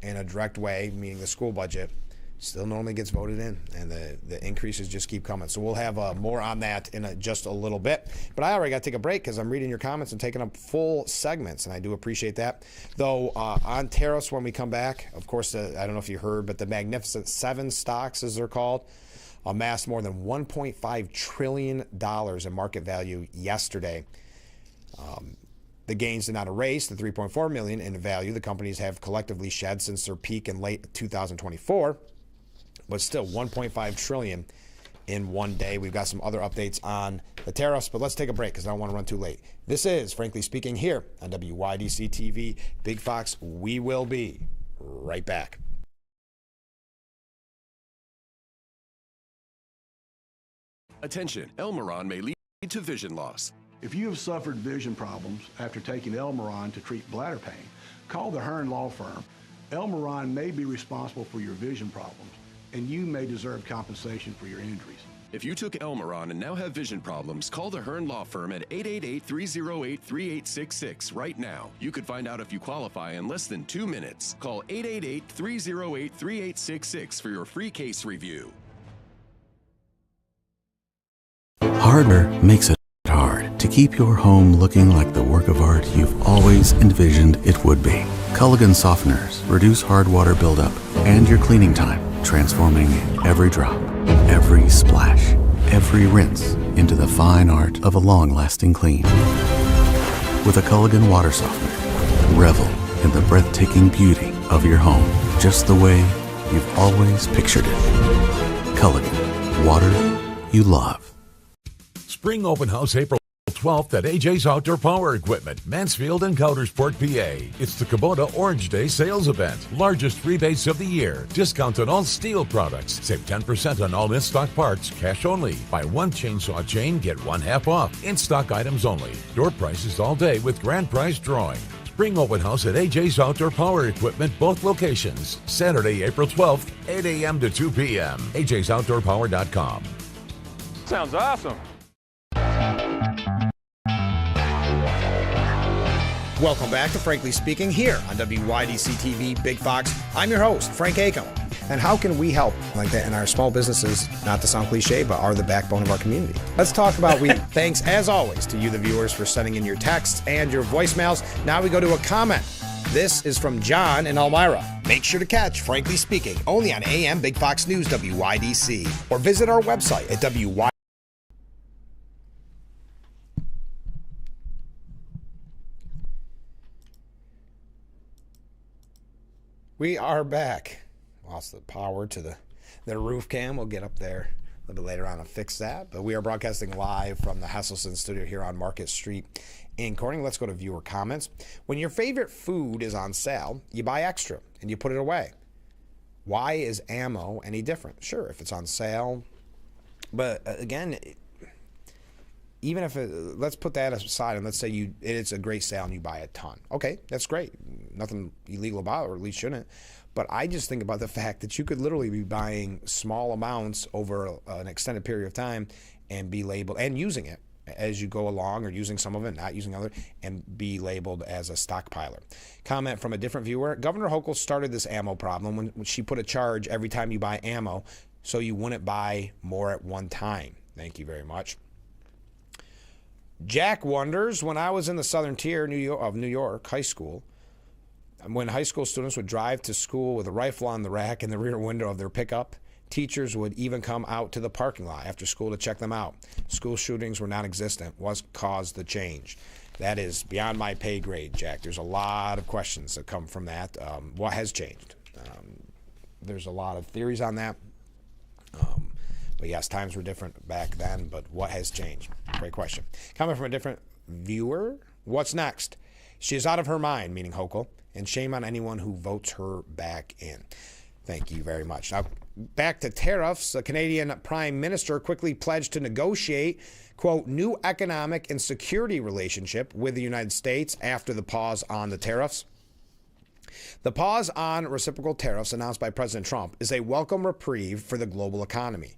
in a direct way, meaning the school budget, still normally gets voted in, and the increases just keep coming. So we'll have more on that in just a little bit. But I already got to take a break because I'm reading your comments and taking up full segments, and I do appreciate that. Though on tariffs, when we come back, of course, I don't know if you heard, but the Magnificent Seven stocks, as they're called, amassed more than $1.5 trillion in market value yesterday. The gains did not erase the $3.4 million in value the companies have collectively shed since their peak in late 2024, but still $1.5 trillion in one day. We've got some other updates on the tariffs, but let's take a break because I don't want to run too late. This is Frankly Speaking here on WYDC TV, Big Fox. We will be right back. Attention, Elmeron may lead to vision loss. If you have suffered vision problems after taking Elmeron to treat bladder pain, call the Hearn Law Firm. Elmeron may be responsible for your vision problems, and you may deserve compensation for your injuries. If you took Elmeron and now have vision problems, call the Hearn Law Firm at 888-308-3866 right now. You could find out if you qualify in less than 2 minutes. Call 888-308-3866 for your free case review. Hardware makes it hard to keep your home looking like the work of art you've always envisioned it would be. Culligan softeners reduce hard water buildup and your cleaning time, transforming every drop, every splash, every rinse into the fine art of a long-lasting clean. With a Culligan water softener, revel in the breathtaking beauty of your home, just the way you've always pictured it. Culligan, water you love. Spring Open House April 12th at AJ's Outdoor Power Equipment, Mansfield and Coudersport, PA. It's the Kubota Orange Day sales event. Largest rebates of the year. Discount on all steel products. Save 10% on all in-stock parts, cash only. Buy one chainsaw chain, get one half off. In-stock items only. Door prices all day with grand prize drawing. Spring Open House at AJ's Outdoor Power Equipment, both locations. Saturday, April 12th, 8 a.m. to 2 p.m. AJ'sOutdoorPower.com. Sounds awesome. Welcome back to Frankly Speaking here on WYDC TV, Big Fox. I'm your host, Frank Acom. And how can we help like that in our small businesses, not to sound cliche, but are the backbone of our community? Let's talk about thanks, as always, to you, the viewers, for sending in your texts and your voicemails. Now we go to a comment. This is from John in Elmira. Make sure to catch Frankly Speaking only on AM Big Fox News WYDC, or visit our website at WYDC. We are back. Lost the power to the roof cam. We'll get up there a little bit later on and fix that. But we are broadcasting live from the Hesselson studio here on Market Street in Corning. Let's go to viewer comments. When your favorite food is on sale, you buy extra and you put it away. Why is ammo any different? Sure, if it's on sale. But again, even if let's put that aside and let's say it's a great sale and you buy a ton. Okay, that's great. nothing illegal about it, or at least shouldn't. But I just think about the fact that you could literally be buying small amounts over an extended period of time and be labeled, and using it as you go along, or using some of it, not using other, and be labeled as a stockpiler. Comment from a different viewer. Governor Hochul started this ammo problem when she put a charge every time you buy ammo so you wouldn't buy more at one time. Thank you very much. Jack wonders, when I was in the southern tier of New York high school, when high school students would drive to school with a rifle on the rack in the rear window of their pickup, teachers would even come out to the parking lot after school to check them out. School shootings were non-existent. What caused the change? That is beyond my pay grade, Jack. There's a lot of questions that come from that. What has changed? There's a lot of theories on that. But yes, times were different back then, but what has changed? Great question. Coming from a different viewer, what's next? She is out of her mind, meaning Hochul, and shame on anyone who votes her back in. Thank you very much. Now, back to tariffs. The Canadian Prime Minister quickly pledged to negotiate, quote, new economic and security relationship with the United States after the pause on the tariffs. The pause on reciprocal tariffs announced by President Trump is a welcome reprieve for the global economy,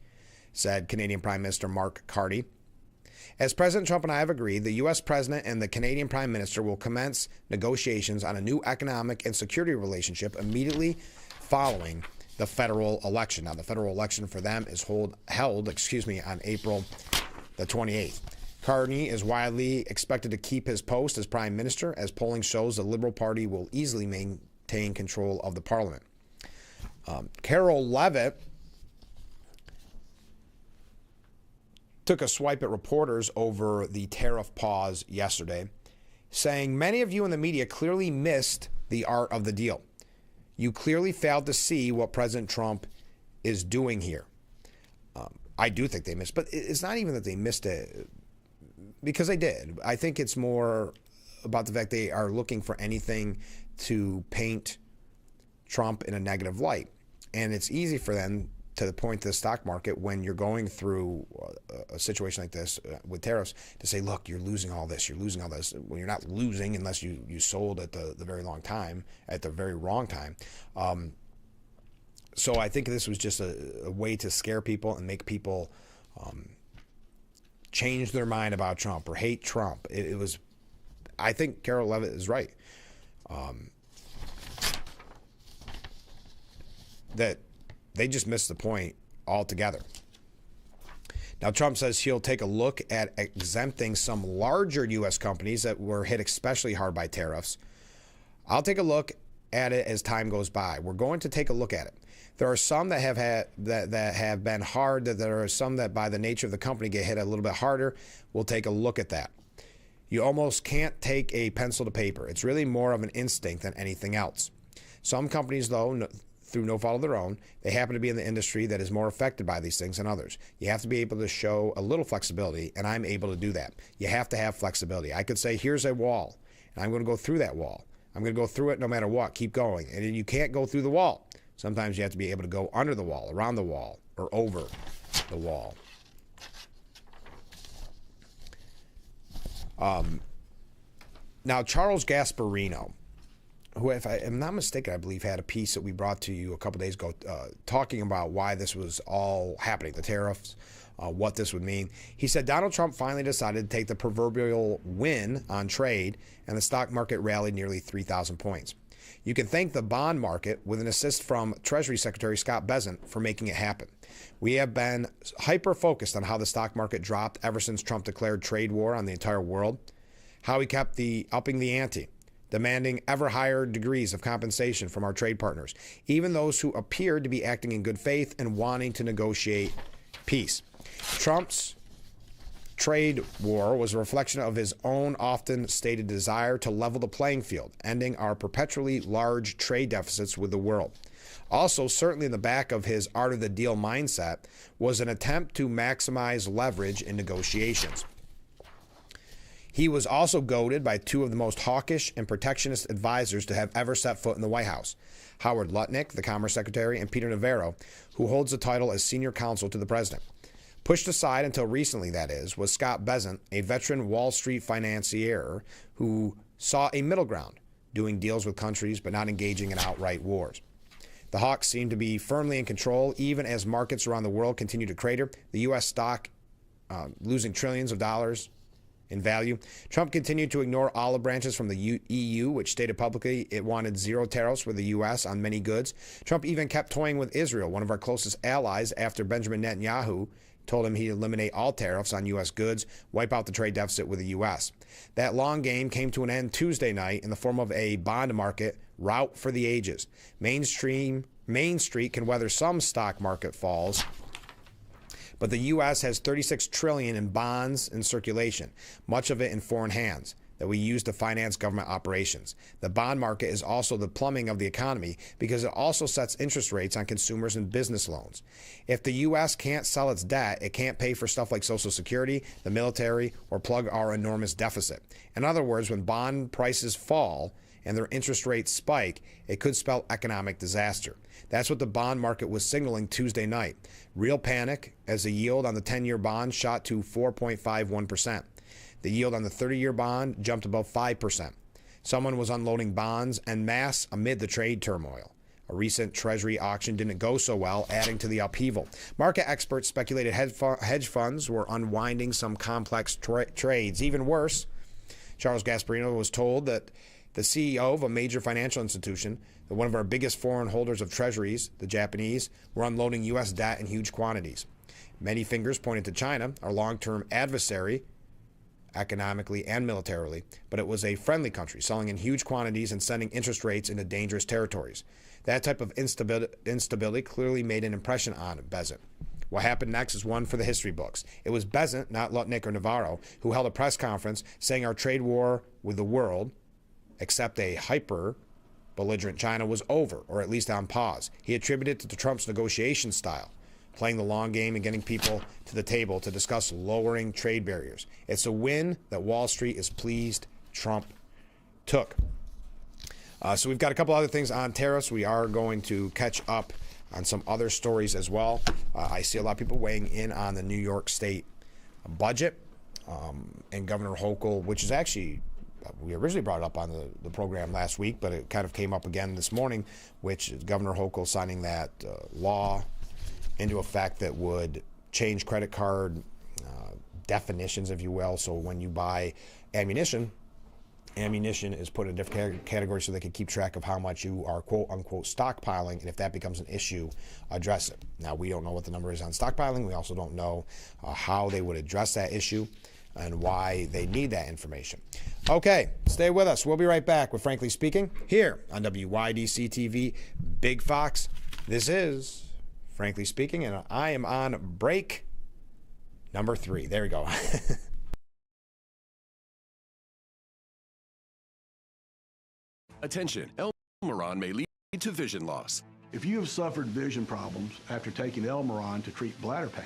said Canadian Prime Minister Mark Carney. As President Trump and I have agreed, the U.S. President and the Canadian Prime Minister will commence negotiations on a new economic and security relationship immediately following the federal election. Now, the federal election for them is held on April the 28th. Carney is widely expected to keep his post as Prime Minister, as polling shows the Liberal Party will easily maintain control of the Parliament. Carol Levitt took a swipe at reporters over the tariff pause yesterday, saying, many of you in the media clearly missed the art of the deal. You clearly failed to see what President Trump is doing here. I do think they missed, but it's not even that they missed it, because they did. I think it's more about the fact they are looking for anything to paint Trump in a negative light. And it's easy for them to point to the stock market when you're going through a situation like this with tariffs to say, look, you're losing all this, you're losing all this. Well, you're not losing unless you sold at the very wrong time, at the very wrong time. So I think this was just a way to scare people and make people change their mind about Trump or hate Trump. It was, I think Carol Levitt is right. That they just missed the point altogether. Now, Trump says he'll take a look at exempting some larger U.S. companies that were hit especially hard by tariffs. I'll take a look at it as time goes by. We're going to take a look at it. There are some that have had that have been hard. That there are some that, by the nature of the company, get hit a little bit harder. We'll take a look at that. You almost can't take a pencil to paper. It's really more of an instinct than anything else. Some companies, though, through no fault of their own, they happen to be in the industry that is more affected by these things than others. You have to be able to show a little flexibility, and I'm able to do that. You have to have flexibility. I could say, here's a wall, and I'm going to go through that wall. I'm going to go through it no matter what. Keep going. And you can't go through the wall. Sometimes you have to be able to go under the wall, around the wall, or over the wall. Now, Charles Gasparino, who, if I am not mistaken, I believe had a piece that we brought to you a couple days ago talking about why this was all happening, the tariffs, what this would mean. He said Donald Trump finally decided to take the proverbial win on trade, and the stock market rallied nearly 3,000 points. You can thank the bond market with an assist from Treasury Secretary Scott Bessent for making it happen. We have been hyper-focused on how the stock market dropped ever since Trump declared trade war on the entire world, how he kept upping the ante, demanding ever higher degrees of compensation from our trade partners, even those who appeared to be acting in good faith and wanting to negotiate peace. Trump's trade war was a reflection of his own often stated desire to level the playing field, ending our perpetually large trade deficits with the world. Also, certainly in the back of his art of the deal mindset was an attempt to maximize leverage in negotiations. He was also goaded by two of the most hawkish and protectionist advisors to have ever set foot in the White House, Howard Lutnick, the Commerce Secretary, and Peter Navarro, who holds the title as senior counsel to the president. Pushed aside until recently, that is, was Scott Bessent, a veteran Wall Street financier who saw a middle ground doing deals with countries, but not engaging in outright wars. The hawks seem to be firmly in control, even as markets around the world continue to crater. The U.S. stock losing trillions of dollars in value. Trump continued to ignore olive branches from the EU, which stated publicly it wanted zero tariffs for the U.S. on many goods. Trump even kept toying with Israel, one of our closest allies, after Benjamin Netanyahu told him he'd eliminate all tariffs on U.S. goods, wipe out the trade deficit with the U.S. That long game came to an end Tuesday night in the form of a bond market rout for the ages. Main Street can weather some stock market falls, but the U.S. has $36 trillion in bonds in circulation, much of it in foreign hands, that we use to finance government operations. The bond market is also the plumbing of the economy because it also sets interest rates on consumers and business loans. If the U.S. can't sell its debt, it can't pay for stuff like Social Security, the military, or plug our enormous deficit. In other words, when bond prices fall and their interest rates spike, it could spell economic disaster. That's what the bond market was signaling Tuesday night. Real panic as the yield on the 10-year bond shot to 4.51%. The yield on the 30-year bond jumped above 5%. Someone was unloading bonds en masse amid the trade turmoil. A recent Treasury auction didn't go so well, adding to the upheaval. Market experts speculated hedge funds were unwinding some complex trades. Even worse, Charles Gasparino was told that the CEO of a major financial institution, that one of our biggest foreign holders of treasuries, the Japanese, were unloading U.S. debt in huge quantities. Many fingers pointed to China, our long-term adversary, economically and militarily, but it was a friendly country, selling in huge quantities and sending interest rates into dangerous territories. That type of instability clearly made an impression on Bezant. What happened next is one for the history books. It was Bezant, not Lutnick or Navarro, who held a press conference saying our trade war with the world, except a hyper-belligerent China, was over, or at least on pause. He attributed it to Trump's negotiation style, playing the long game and getting people to the table to discuss lowering trade barriers. It's a win that Wall Street is pleased Trump took. So we've got a couple other things on tariffs. We are going to catch up on some other stories as well. I see a lot of people weighing in on the New York State budget and Governor Hochul, which is actually, we originally brought it up on the program last week, but it kind of came up again this morning, which is Governor Hochul signing that law into effect that would change credit card definitions, if you will. So when you buy ammunition is put in a different category so they can keep track of how much you are quote-unquote stockpiling, and if that becomes an issue, address it. Now, we don't know what the number is on stockpiling. We also don't know how they would address that issue and why they need that information. Okay, stay with us. We'll be right back with Frankly Speaking here on WYDC TV, Big Fox. This is Frankly Speaking, and I am on break number 3. There we go. Attention, Elmeron may lead to vision loss. If you have suffered vision problems after taking Elmeron to treat bladder pain,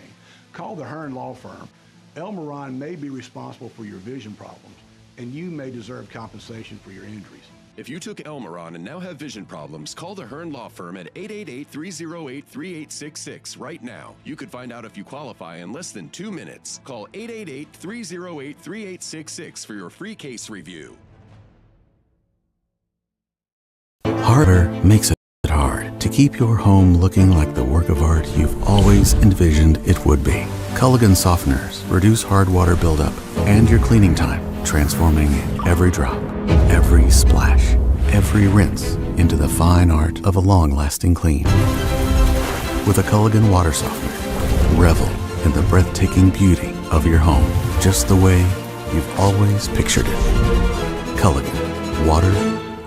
call the Hearn Law Firm. Elmeron may be responsible for your vision problems, and you may deserve compensation for your injuries. If you took Elmeron and now have vision problems, call the Hearn Law Firm at 888-308-3866 right now. You could find out if you qualify in less than 2 minutes. Call 888-308-3866 for your free case review. Harder makes it hard to keep your home looking like the work of art you've always envisioned it would be. Culligan softeners reduce hard water buildup and your cleaning time, transforming every drop, every splash, every rinse into the fine art of a long-lasting clean. With a Culligan water softener, revel in the breathtaking beauty of your home, just the way you've always pictured it. Culligan, water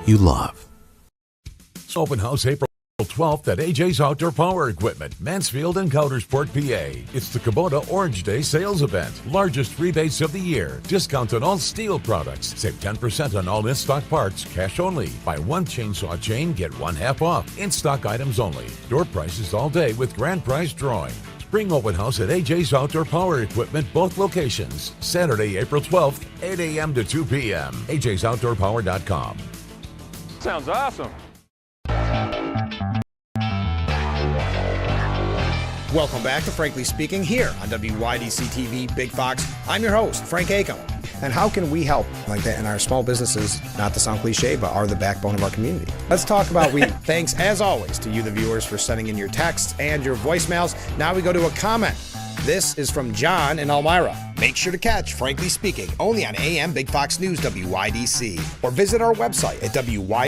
you love. Open house April 12th at AJ's Outdoor Power Equipment, Mansfield and Countersport, PA. It's the Kubota Orange Day sales event. Largest rebates of the year. Discount on all steel products. Save 10% on all in-stock parts, cash only. Buy one chainsaw chain, get one half off. In-stock items only. Door prices all day with grand prize drawing. Spring open house at AJ's Outdoor Power Equipment, both locations. Saturday, April 12th, 8 a.m. to 2 p.m. AJ'sOutdoorPower.com. Sounds awesome. Welcome back to Frankly Speaking here on WYDC TV Big Fox. I'm your host, Frank Acom. And how can we help like that in our small businesses, not to sound cliche, but are the backbone of our community? Let's talk about we. Thanks, as always, to you, the viewers, for sending in your texts and your voicemails. Now we go to a comment. This is from John in Elmira. Make sure to catch Frankly Speaking only on AM Big Fox News WYDC, or visit our website at WYDC.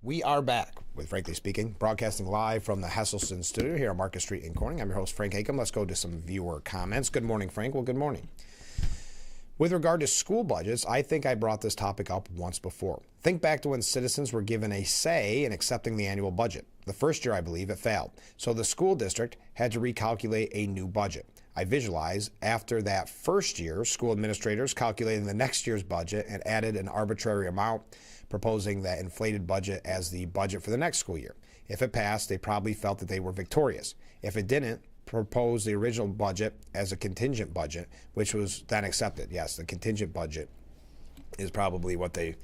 We are back with Frankly Speaking, broadcasting live from the Hesselson studio here on Market Street in Corning. I'm your host, Frank Hakem. Let's go to some viewer comments. Good morning, Frank. Well, good morning. With regard to school budgets, I think I brought this topic up once before. Think back to when citizens were given a say in accepting the annual budget. The first year, I believe, it failed. So the school district had to recalculate a new budget. I visualize after that first year, school administrators calculated the next year's budget and added an arbitrary amount, proposing that inflated budget as the budget for the next school year. If it passed, they probably felt that they were victorious. If it didn't, propose the original budget as a contingent budget, which was then accepted. Yes, the contingent budget is probably what they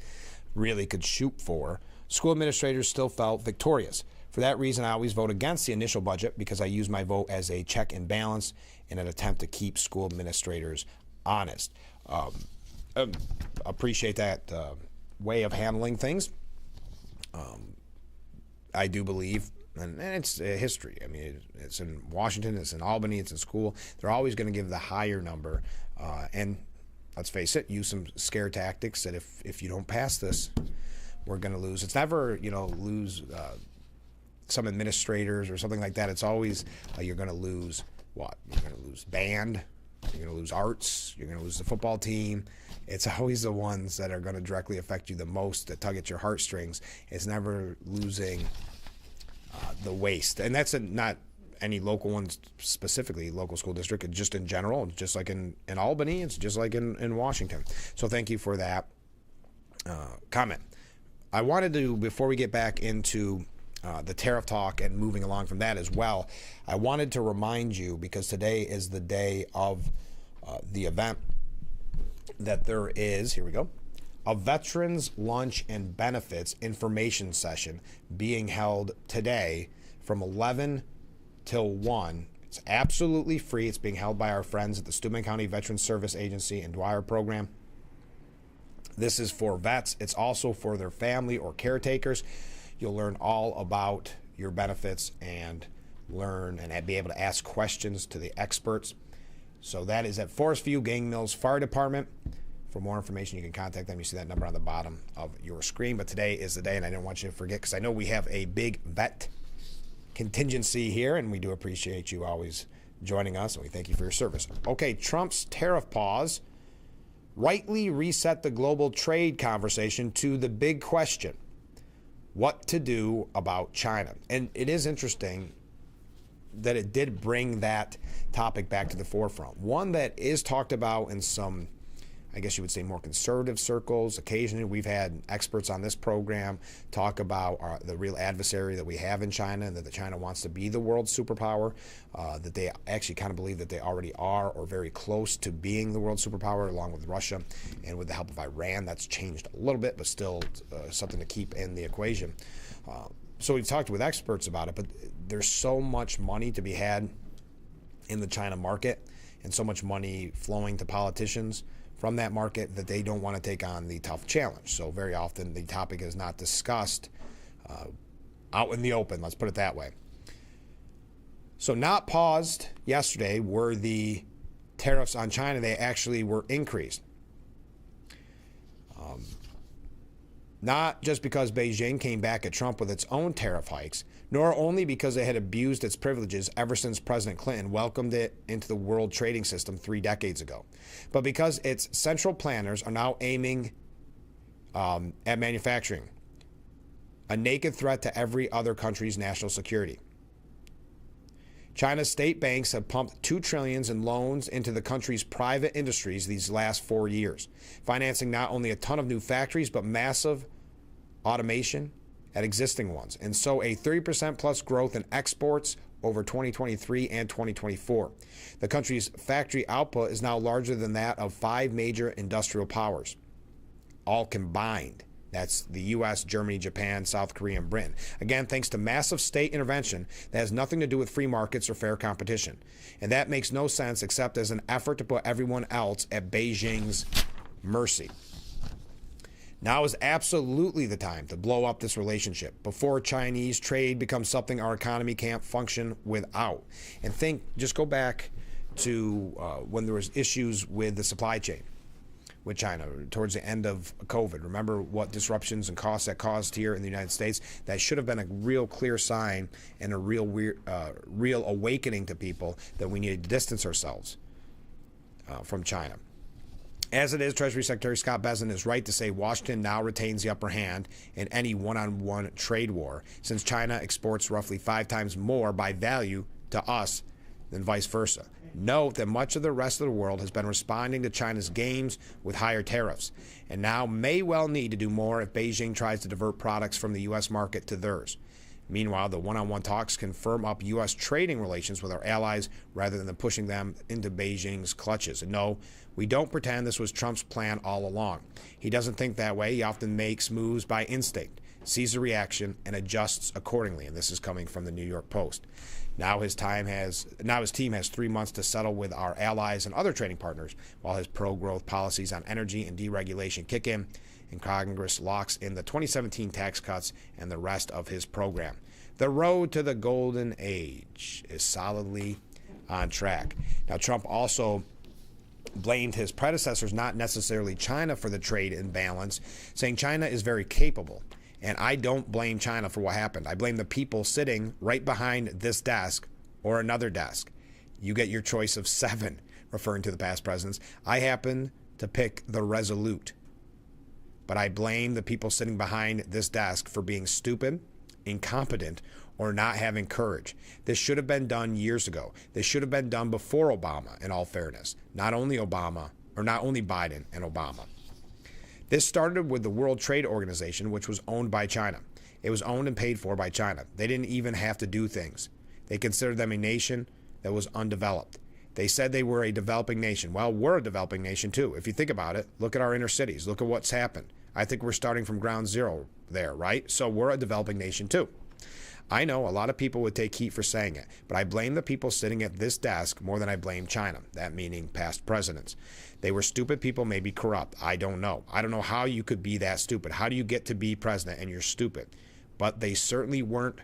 really could shoot for. School administrators still felt victorious. For that reason, I always vote against the initial budget because I use my vote as a check and balance in an attempt to keep school administrators honest. Appreciate that way of handling things. I do believe, and it's history. I mean, it's in Washington, it's in Albany, it's in school. They're always going to give the higher number. And let's face it, use some scare tactics that if you don't pass this, we're going to lose. It's never, lose some administrators or something like that. It's always you're going to lose what? You're going to lose band. You're going to lose arts. You're going to lose the football team. It's always the ones that are going to directly affect you the most, that tug at your heartstrings. It's never losing the waste. And that's not any local ones specifically, local school district, just in general, just like in Albany, it's just like in Washington. So thank you for that comment. I wanted to, before we get back into the tariff talk and moving along from that as well, I wanted to remind you, because today is the day of the event, that there is, here we go, a Veterans Lunch and Benefits information session being held today from 11 till 1. It's absolutely free. It's being held by our friends at the Steuben County Veterans Service Agency and Dwyer program. This is for vets. It's also for their family or caretakers. You'll learn all about your benefits and learn and be able to ask questions to the experts. So that is at Forest View Gang Mills Fire Department. For more information, you can contact them. You see that number on the bottom of your screen. But today is the day, and I didn't want you to forget, because I know we have a big vet contingency here, and we do appreciate you always joining us, and we thank you for your service. Okay, Trump's tariff pause rightly reset the global trade conversation to the big question: what to do about China. And it is interesting that it did bring that topic back to the forefront. One that is talked about in some, I guess you would say, more conservative circles. Occasionally, we've had experts on this program talk about the real adversary that we have in China, and that China wants to be the world superpower, that they actually kind of believe that they already are, or very close to being the world superpower, along with Russia. And with the help of Iran, that's changed a little bit, but still something to keep in the equation. So we've talked with experts about it, but there's so much money to be had in the China market, and so much money flowing to politicians from that market, that they don't want to take on the tough challenge. So very often the topic is not discussed out in the open, let's put it that way. So not paused yesterday were the tariffs on China. They actually were increased. Not just because Beijing came back at Trump with its own tariff hikes, nor only because it had abused its privileges ever since President Clinton welcomed it into the world trading system 3 decades ago, but because its central planners are now aiming at manufacturing, a naked threat to every other country's national security. China's state banks have pumped $2 trillion in loans into the country's private industries these last 4 years, financing not only a ton of new factories, but massive automation at existing ones. And so a 30% plus growth in exports over 2023 and 2024. The country's factory output is now larger than that of 5 major industrial powers, all combined. That's the U.S., Germany, Japan, South Korea, and Britain. Again, thanks to massive state intervention that has nothing to do with free markets or fair competition. And that makes no sense except as an effort to put everyone else at Beijing's mercy. Now is absolutely the time to blow up this relationship before Chinese trade becomes something our economy can't function without. And just go back to when there was issues with the supply chain with China towards the end of COVID. Remember what disruptions and costs that caused here in the United States? That should have been a real clear sign and a real awakening to people that we need to distance ourselves from China. As it is, Treasury Secretary Scott Bessent is right to say Washington now retains the upper hand in any one-on-one trade war, since China exports roughly 5 times more by value to us than vice versa. Note that much of the rest of the world has been responding to China's games with higher tariffs, and now may well need to do more if Beijing tries to divert products from the U.S. market to theirs. Meanwhile, the one-on-one talks can firm up U.S. trading relations with our allies rather than pushing them into Beijing's clutches. And no, we don't pretend this was Trump's plan all along. He doesn't think that way. He often makes moves by instinct, sees a reaction, and adjusts accordingly. And this is coming from the New York Post. Now his team has 3 months to settle with our allies and other trading partners while his pro-growth policies on energy and deregulation kick in, and Congress locks in the 2017 tax cuts and the rest of his program. The road to the golden age is solidly on track. Now, Trump also blamed his predecessors, not necessarily China, for the trade imbalance, saying China is very capable. And I don't blame China for what happened. I blame the people sitting right behind this desk or another desk. You get your choice of 7, referring to the past presidents. I happen to pick the resolute. But I blame the people sitting behind this desk for being stupid, incompetent, or not having courage. This should have been done years ago. This should have been done before Obama, in all fairness. Not only Biden and Obama. This started with the World Trade Organization, which was owned by China. It was owned and paid for by China. They didn't even have to do things. They considered them a nation that was undeveloped. They said they were a developing nation. Well, we're a developing nation too. If you think about it, look at our inner cities. Look at what's happened. I think we're starting from ground zero there, right? So we're a developing nation too. I know a lot of people would take heat for saying it, but I blame the people sitting at this desk more than I blame China, that meaning past presidents. They were stupid people, maybe corrupt. I don't know. I don't know how you could be that stupid. How do you get to be president and you're stupid? But they certainly weren't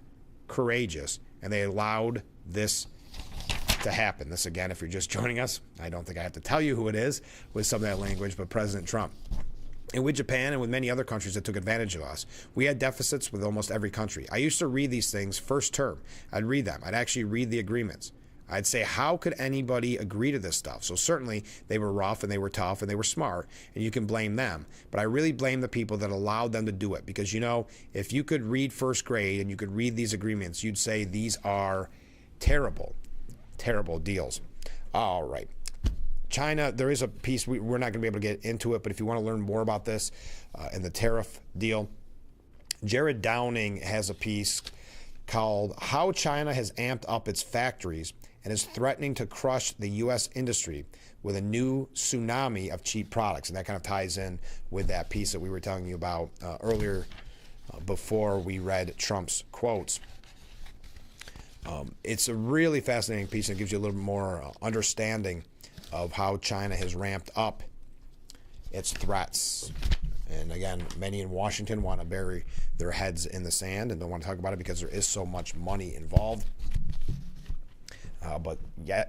courageous, and they allowed this to happen. This, again, if you're just joining us, I don't think I have to tell you who it is with some of that language, but President Trump. And with Japan and with many other countries that took advantage of us, we had deficits with almost every country. I used to read these things first term. I'd read them. I'd actually read the agreements. I'd say, how could anybody agree to this stuff? So certainly they were rough and they were tough and they were smart, and you can blame them. But I really blame the people that allowed them to do it, because, you know, if you could read first grade and you could read these agreements, you'd say these are terrible, terrible deals. All right. China, there is a piece, we're not going to be able to get into it, but if you want to learn more about this and the tariff deal, Jared Downing has a piece called How China Has Amped Up Its Factories and is Threatening to Crush the U.S. Industry with a New Tsunami of Cheap Products. And that kind of ties in with that piece that we were telling you about earlier before we read Trump's quotes. It's a really fascinating piece, and it gives you a little more understanding of how China has ramped up its threats. And again, many in Washington want to bury their heads in the sand and don't want to talk about it because there is so much money involved. But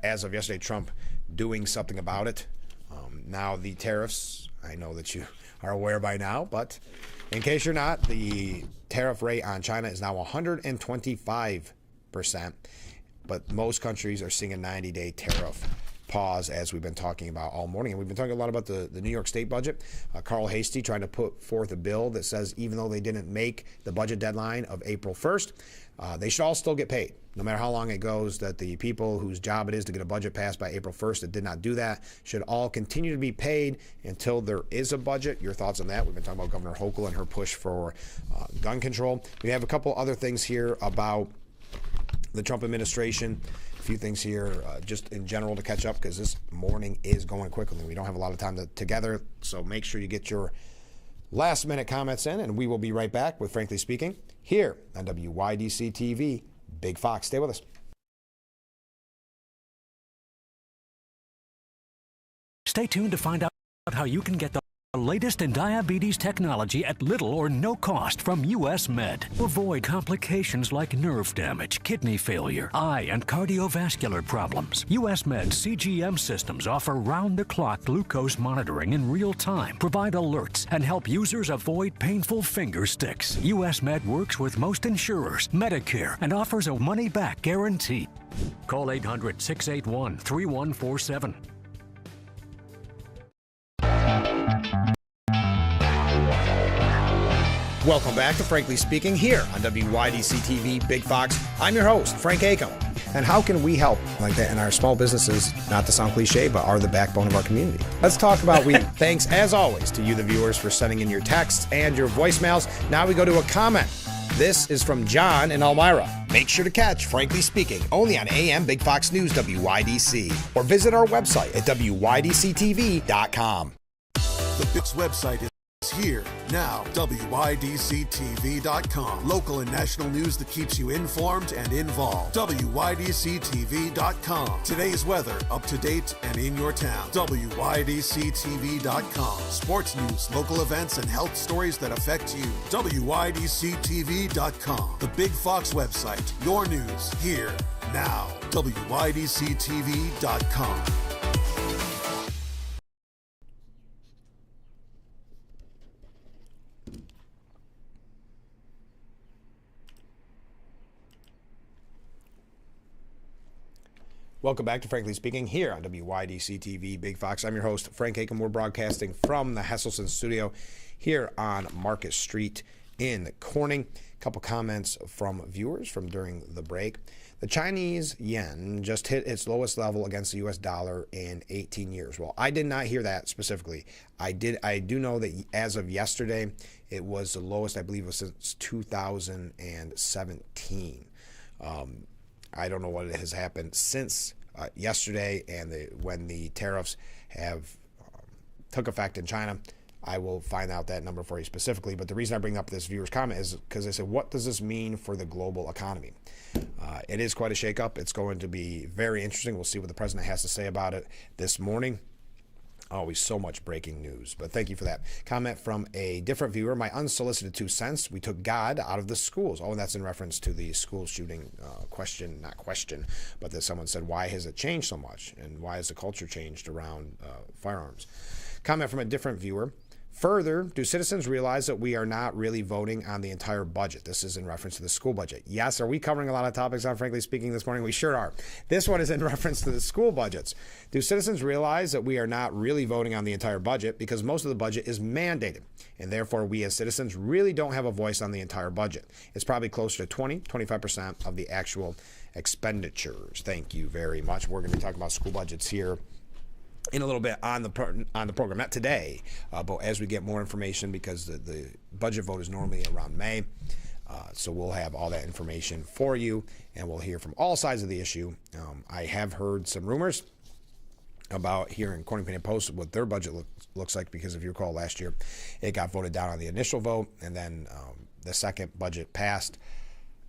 as of yesterday, Trump doing something about it. Now the tariffs, I know that you are aware by now, but in case you're not, the tariff rate on China is now 125%. But most countries are seeing a 90-day tariff pause, as we've been talking about all morning. And we've been talking a lot about the New York State budget. Carl Hastie trying to put forth a bill that says even though they didn't make the budget deadline of April 1st, they should all still get paid. No matter how long it goes, that the people whose job it is to get a budget passed by April 1st that did not do that should all continue to be paid until there is a budget. Your thoughts on that? We've been talking about Governor Hochul and her push for gun control. We have a couple other things here about the Trump administration. A few things here just in general to catch up because this morning is going quickly. We don't have a lot of time together, so make sure you get your last-minute comments in, and we will be right back with Frankly Speaking here on WYDC TV, Big Fox. Stay with us. Stay tuned to find out how you can get the latest in diabetes technology at little or no cost from U.S. Med. Avoid complications like nerve damage, kidney failure, eye and cardiovascular problems. U.S. Med's CGM systems offer round-the-clock glucose monitoring in real time, provide alerts, and help users avoid painful finger sticks. U.S. Med works with most insurers, Medicare, and offers a money-back guarantee. Call 800-681-3147. Welcome back to Frankly Speaking here on WYDC TV Big Fox. I'm your host, Frank Acom. And how can we help like that in our small businesses, not to sound cliche, but are the backbone of our community? Let's talk about thanks, as always, to you, the viewers, for sending in your texts and your voicemails. Now we go to a comment. This is from John in Elmira. Make sure to catch Frankly Speaking only on AM Big Fox News WYDC or visit our website at WYDCTV.com. The Bix website is here now. WYDCTV.com. Local and national news that keeps you informed and involved. WYDCTV.com. Today's weather, up to date and in your town. WYDCTV.com. Sports news, local events, and health stories that affect you. WYDCTV.com. The Big Fox website. Your news here now. WYDCTV.com. Welcome back to Frankly Speaking here on WYDC TV Big Fox. I'm your host, Frank Acom. We're broadcasting from the Hesselson studio here on Market Street in Corning. A couple comments from viewers from during the break. The Chinese yen just hit its lowest level against the U.S. dollar in 18 years. Well, I did not hear that specifically. I do know that as of yesterday, it was the lowest, I believe, since 2017. I don't know what has happened since yesterday and when the tariffs have took effect in China. I will find out that number for you specifically. But the reason I bring up this viewer's comment is because I said, what does this mean for the global economy? It is quite a shakeup. It's going to be very interesting. We'll see what the president has to say about it this morning. Always so much breaking news, but thank you for that. Comment from a different viewer. My unsolicited 2 cents. We took God out of the schools. Oh, and that's in reference to the school shooting but that someone said, why has it changed so much? And why has the culture changed around firearms? Comment from a different viewer. Further, do citizens realize that we are not really voting on the entire budget? This is in reference to the school budget. Yes, are we covering a lot of topics on Frankly Speaking this morning? We sure are. This one is in reference to the school budgets. Do citizens realize that we are not really voting on the entire budget because most of the budget is mandated, and therefore we as citizens really don't have a voice on the entire budget? It's probably closer to 25% of the actual expenditures. Thank you very much. We're going to be talking about school budgets here in a little bit on the program, not today, but as we get more information, because the budget vote is normally around May. So we'll have all that information for you, and we'll hear from all sides of the issue. I have heard some rumors about here in Corning Painted Post what their budget looks like, because if you recall last year, it got voted down on the initial vote, and then the second budget passed,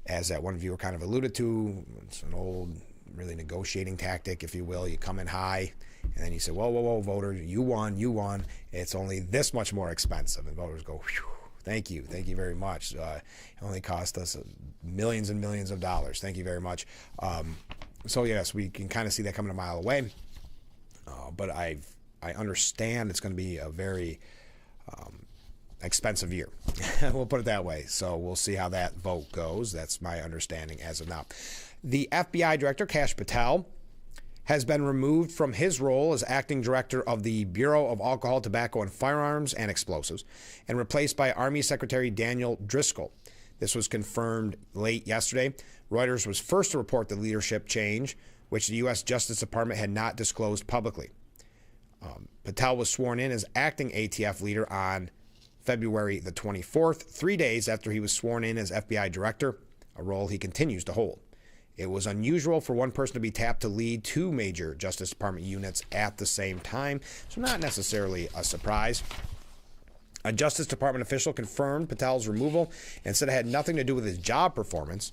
as that one viewer kind of alluded to. It's an old, really negotiating tactic, if you will. You come in high, and then you say, whoa, voter, you won. It's only this much more expensive. And voters go, whew, thank you very much. It only cost us millions and millions of dollars. Thank you very much. So yes, we can kind of see that coming a mile away. But I understand it's going to be a very expensive year. We'll put it that way. So we'll see how that vote goes. That's my understanding as of now. The FBI director, Kash Patel, has been removed from his role as acting director of the Bureau of Alcohol, Tobacco, and Firearms and Explosives, and replaced by Army Secretary Daniel Driscoll. This was confirmed late yesterday. Reuters was first to report the leadership change, which the U.S. Justice Department had not disclosed publicly. Patel was sworn in as acting ATF leader on February the 24th, 3 days after he was sworn in as FBI director, a role he continues to hold. It was unusual for one person to be tapped to lead two major Justice Department units at the same time, so not necessarily a surprise. A Justice Department official confirmed Patel's removal and said it had nothing to do with his job performance,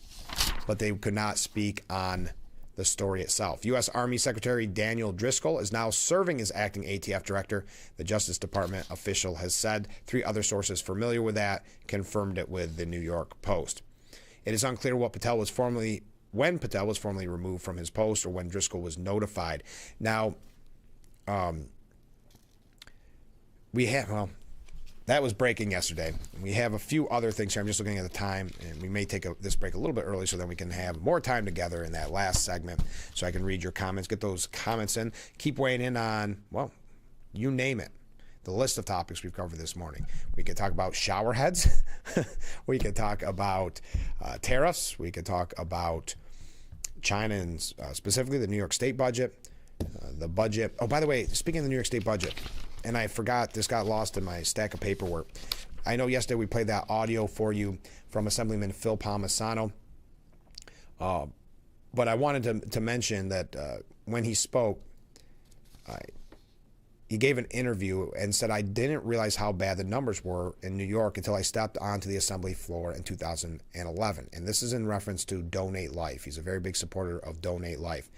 but they could not speak on the story itself. U.S. Army Secretary Daniel Driscoll is now serving as acting ATF director, the Justice Department official has said. 3 other sources familiar with that confirmed it with the New York Post. It is unclear when Patel was formally removed from his post or when Driscoll was notified. Now, that was breaking yesterday. We have a few other things here. I'm just looking at the time, and we may take this break a little bit early so then we can have more time together in that last segment so I can read your comments, get those comments in. Keep weighing in on, well, you name it. The list of topics we've covered this morning. We could talk about shower heads. We could talk about tariffs. We could talk about China and specifically the New York State budget, the budget. Oh, by the way, speaking of the New York State budget, and I forgot, this got lost in my stack of paperwork. I know yesterday we played that audio for you from Assemblyman Phil Palmisano, but I wanted to mention that when he spoke, he gave an interview and said, I didn't realize how bad the numbers were in New York until I stepped onto the assembly floor in 2011. And this is in reference to Donate Life. He's a very big supporter of Donate Life.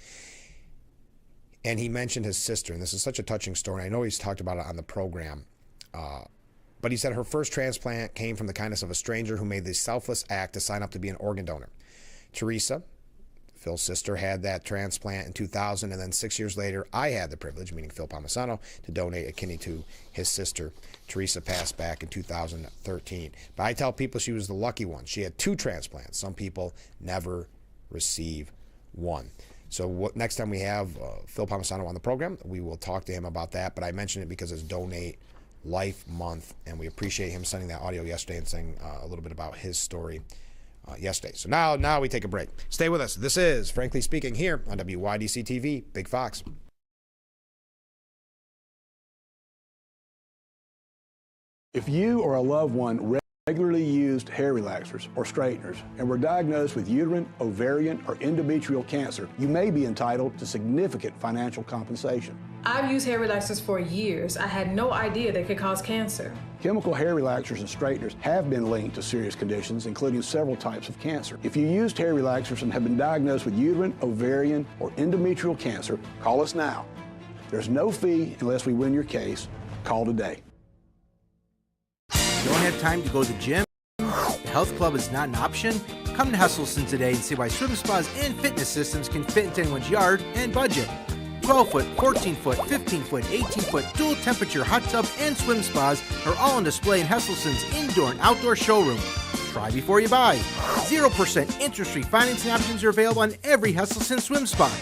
And he mentioned his sister, and this is such a touching story. I know he's talked about it on the program. But he said her first transplant came from the kindness of a stranger who made the selfless act to sign up to be an organ donor. Teresa, Phil's sister, had that transplant in 2000, and then 6 years later, I had the privilege, meaning Phil Palmisano, to donate a kidney to his sister. Teresa passed back in 2013. But I tell people she was the lucky one. She had 2 transplants. Some people never receive one. So next time we have Phil Palmisano on the program, we will talk to him about that. But I mention it because it's Donate Life Month, and we appreciate him sending that audio yesterday and saying a little bit about his story yesterday. So now we take a break. Stay with us. This is Frankly Speaking here on WYDC TV, Big Fox. If you or a loved one regularly used hair relaxers or straighteners and were diagnosed with uterine, ovarian, or endometrial cancer, you may be entitled to significant financial compensation. I've used hair relaxers for years. I had no idea they could cause cancer. Chemical hair relaxers and straighteners have been linked to serious conditions, including several types of cancer. If you used hair relaxers and have been diagnosed with uterine, ovarian, or endometrial cancer, call us now. There's no fee unless we win your case. Call today. Don't have time to go to the gym? The health club is not an option? Come to Hesselson today and see why swim spas and fitness systems can fit into anyone's yard and budget. 12-foot, 14-foot, 15-foot, 18-foot dual temperature hot tub and swim spas are all on display in Hesselson's indoor and outdoor showroom. Try before you buy. 0% interest-free financing options are available on every Hesselson swim spa.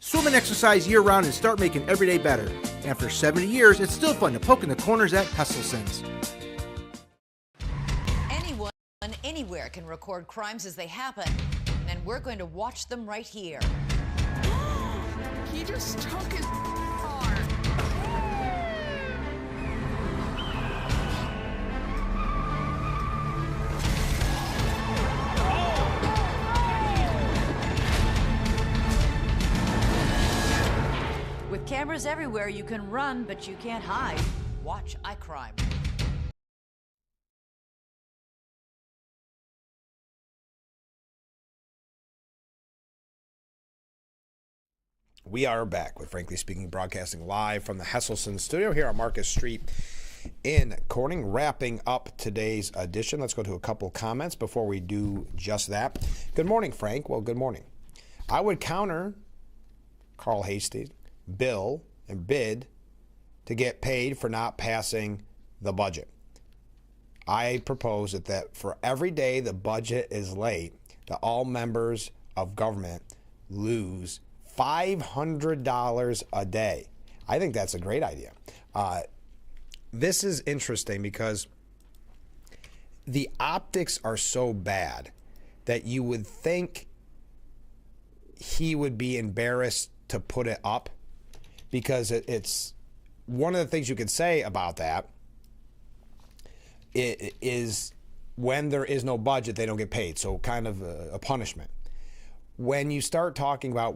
Swim and exercise year-round and start making every day better. After 70 years, it's still fun to poke in the corners at Hesselson's. Anywhere can record crimes as they happen, and we're going to watch them right here. He just took his car. With cameras everywhere, you can run, but you can't hide. Watch iCrime. We are back with Frankly Speaking, broadcasting live from the Hesselson studio here on Marcus Street in Corning. Wrapping up today's edition, let's go to a couple comments before we do just that. Good morning, Frank. Well, good morning. I would counter Carl Hastings, bill, and bid to get paid for not passing the budget. I propose that for every day the budget is late, that all members of government lose $500 a day. I think that's a great idea. This is interesting because the optics are so bad that you would think he would be embarrassed to put it up, because it's one of the things you could say about that is when there is no budget, they don't get paid. So kind of a punishment. when you start talking about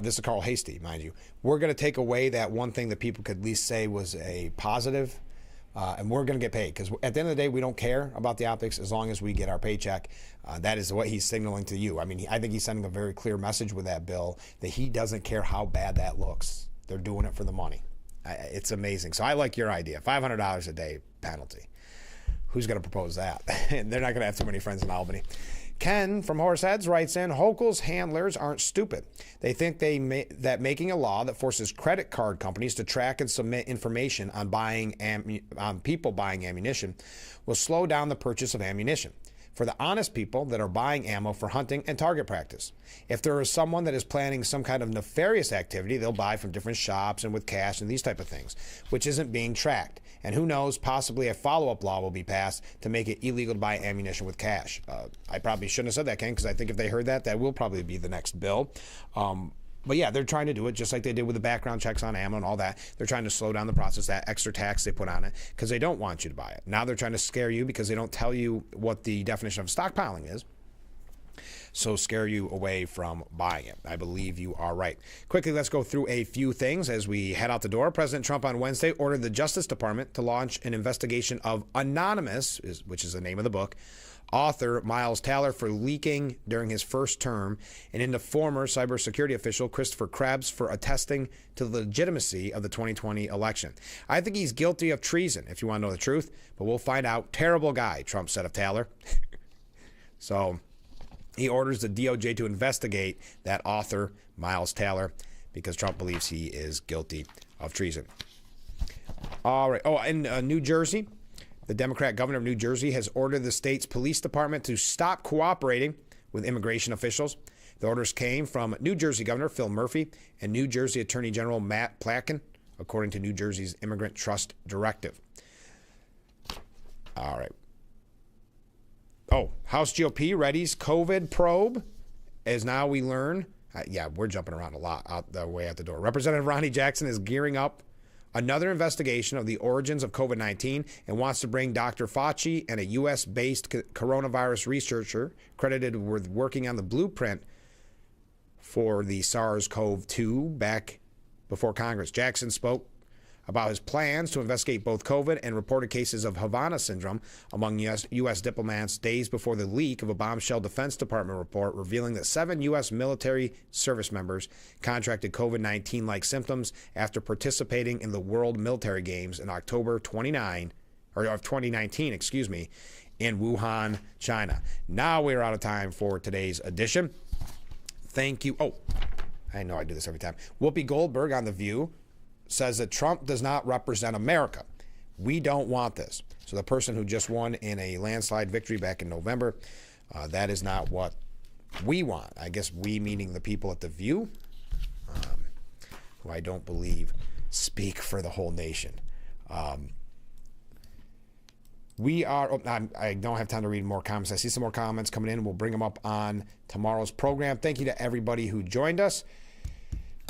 this is Carl Hasty, mind you, we're going to take away that one thing that people could at least say was a positive, and we're going to get paid. Because at the end of the day, we don't care about the optics as long as we get our paycheck. That is what he's signaling to you. I mean, I think he's sending a very clear message with that bill that he doesn't care how bad that looks. They're doing it for the money. It's amazing. So I like your idea. $500 a day penalty. Who's going to propose that? They're not going to have too many friends in Albany. Ken from Horseheads writes in, Hochul's handlers aren't stupid. They think that making a law that forces credit card companies to track and submit information on people buying ammunition will slow down the purchase of ammunition for the honest people that are buying ammo for hunting and target practice. If there is someone that is planning some kind of nefarious activity, they'll buy from different shops and with cash and these type of things, which isn't being tracked. And who knows, possibly a follow-up law will be passed to make it illegal to buy ammunition with cash. I probably shouldn't have said that, Ken, because I think if they heard that, that will probably be the next bill. But yeah, they're trying to do it just like they did with the background checks on ammo and all that. They're trying to slow down the process, that extra tax they put on it, because they don't want you to buy it. Now they're trying to scare you because they don't tell you what the definition of stockpiling is. So scare you away from buying it. I believe you are right. Quickly, let's go through a few things as we head out the door. President Trump on Wednesday ordered the Justice Department to launch an investigation of Anonymous, which is the name of the book, author Miles Taylor for leaking during his first term, and into former cybersecurity official Christopher Krebs for attesting to the legitimacy of the 2020 election. I think he's guilty of treason, if you want to know the truth, but we'll find out. Terrible guy, Trump said of Taylor. So he orders the DOJ to investigate that author, Miles Taylor, because Trump believes he is guilty of treason. All right. Oh, in New Jersey, the Democrat governor of New Jersey has ordered the state's police department to stop cooperating with immigration officials. The orders came from New Jersey Governor Phil Murphy and New Jersey Attorney General Matt Platkin, according to New Jersey's Immigrant Trust Directive. All right. Oh, House GOP readies COVID probe, as now we learn. Yeah, we're jumping around a lot out the way out the door. Representative Ronnie Jackson is gearing up another investigation of the origins of COVID-19 and wants to bring Dr. Fauci and a U.S.-based coronavirus researcher credited with working on the blueprint for the SARS-CoV-2 back before Congress. Jackson spoke about his plans to investigate both COVID and reported cases of Havana syndrome among U.S. diplomats days before the leak of a bombshell Defense Department report revealing that 7 U.S. military service members contracted COVID-19-like symptoms after participating in the World Military Games in October 2019, in Wuhan, China. Now we're out of time for today's edition. Thank you. Oh, I know I do this every time. Whoopi Goldberg on The View says that Trump does not represent America. We don't want this. So the person who just won in a landslide victory back in November, that is not what we want. I guess we meaning the people at The View, who I don't believe speak for the whole nation. We are, I don't have time to read more comments. I see some more comments coming in. We'll bring them up on tomorrow's program. Thank you to everybody who joined us.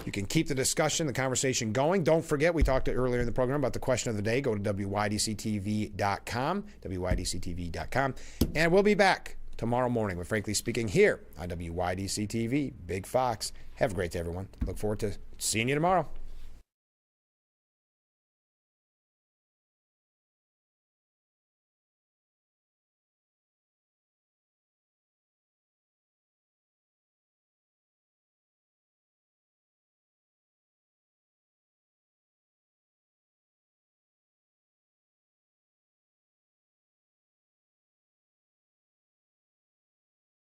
You can keep the discussion, the conversation going. Don't forget, we talked earlier in the program about the question of the day. Go to WYDCTV.com, WYDCTV.com. And we'll be back tomorrow morning with Frankly Speaking here on WYDC TV, Big Fox. Have a great day, everyone. Look forward to seeing you tomorrow.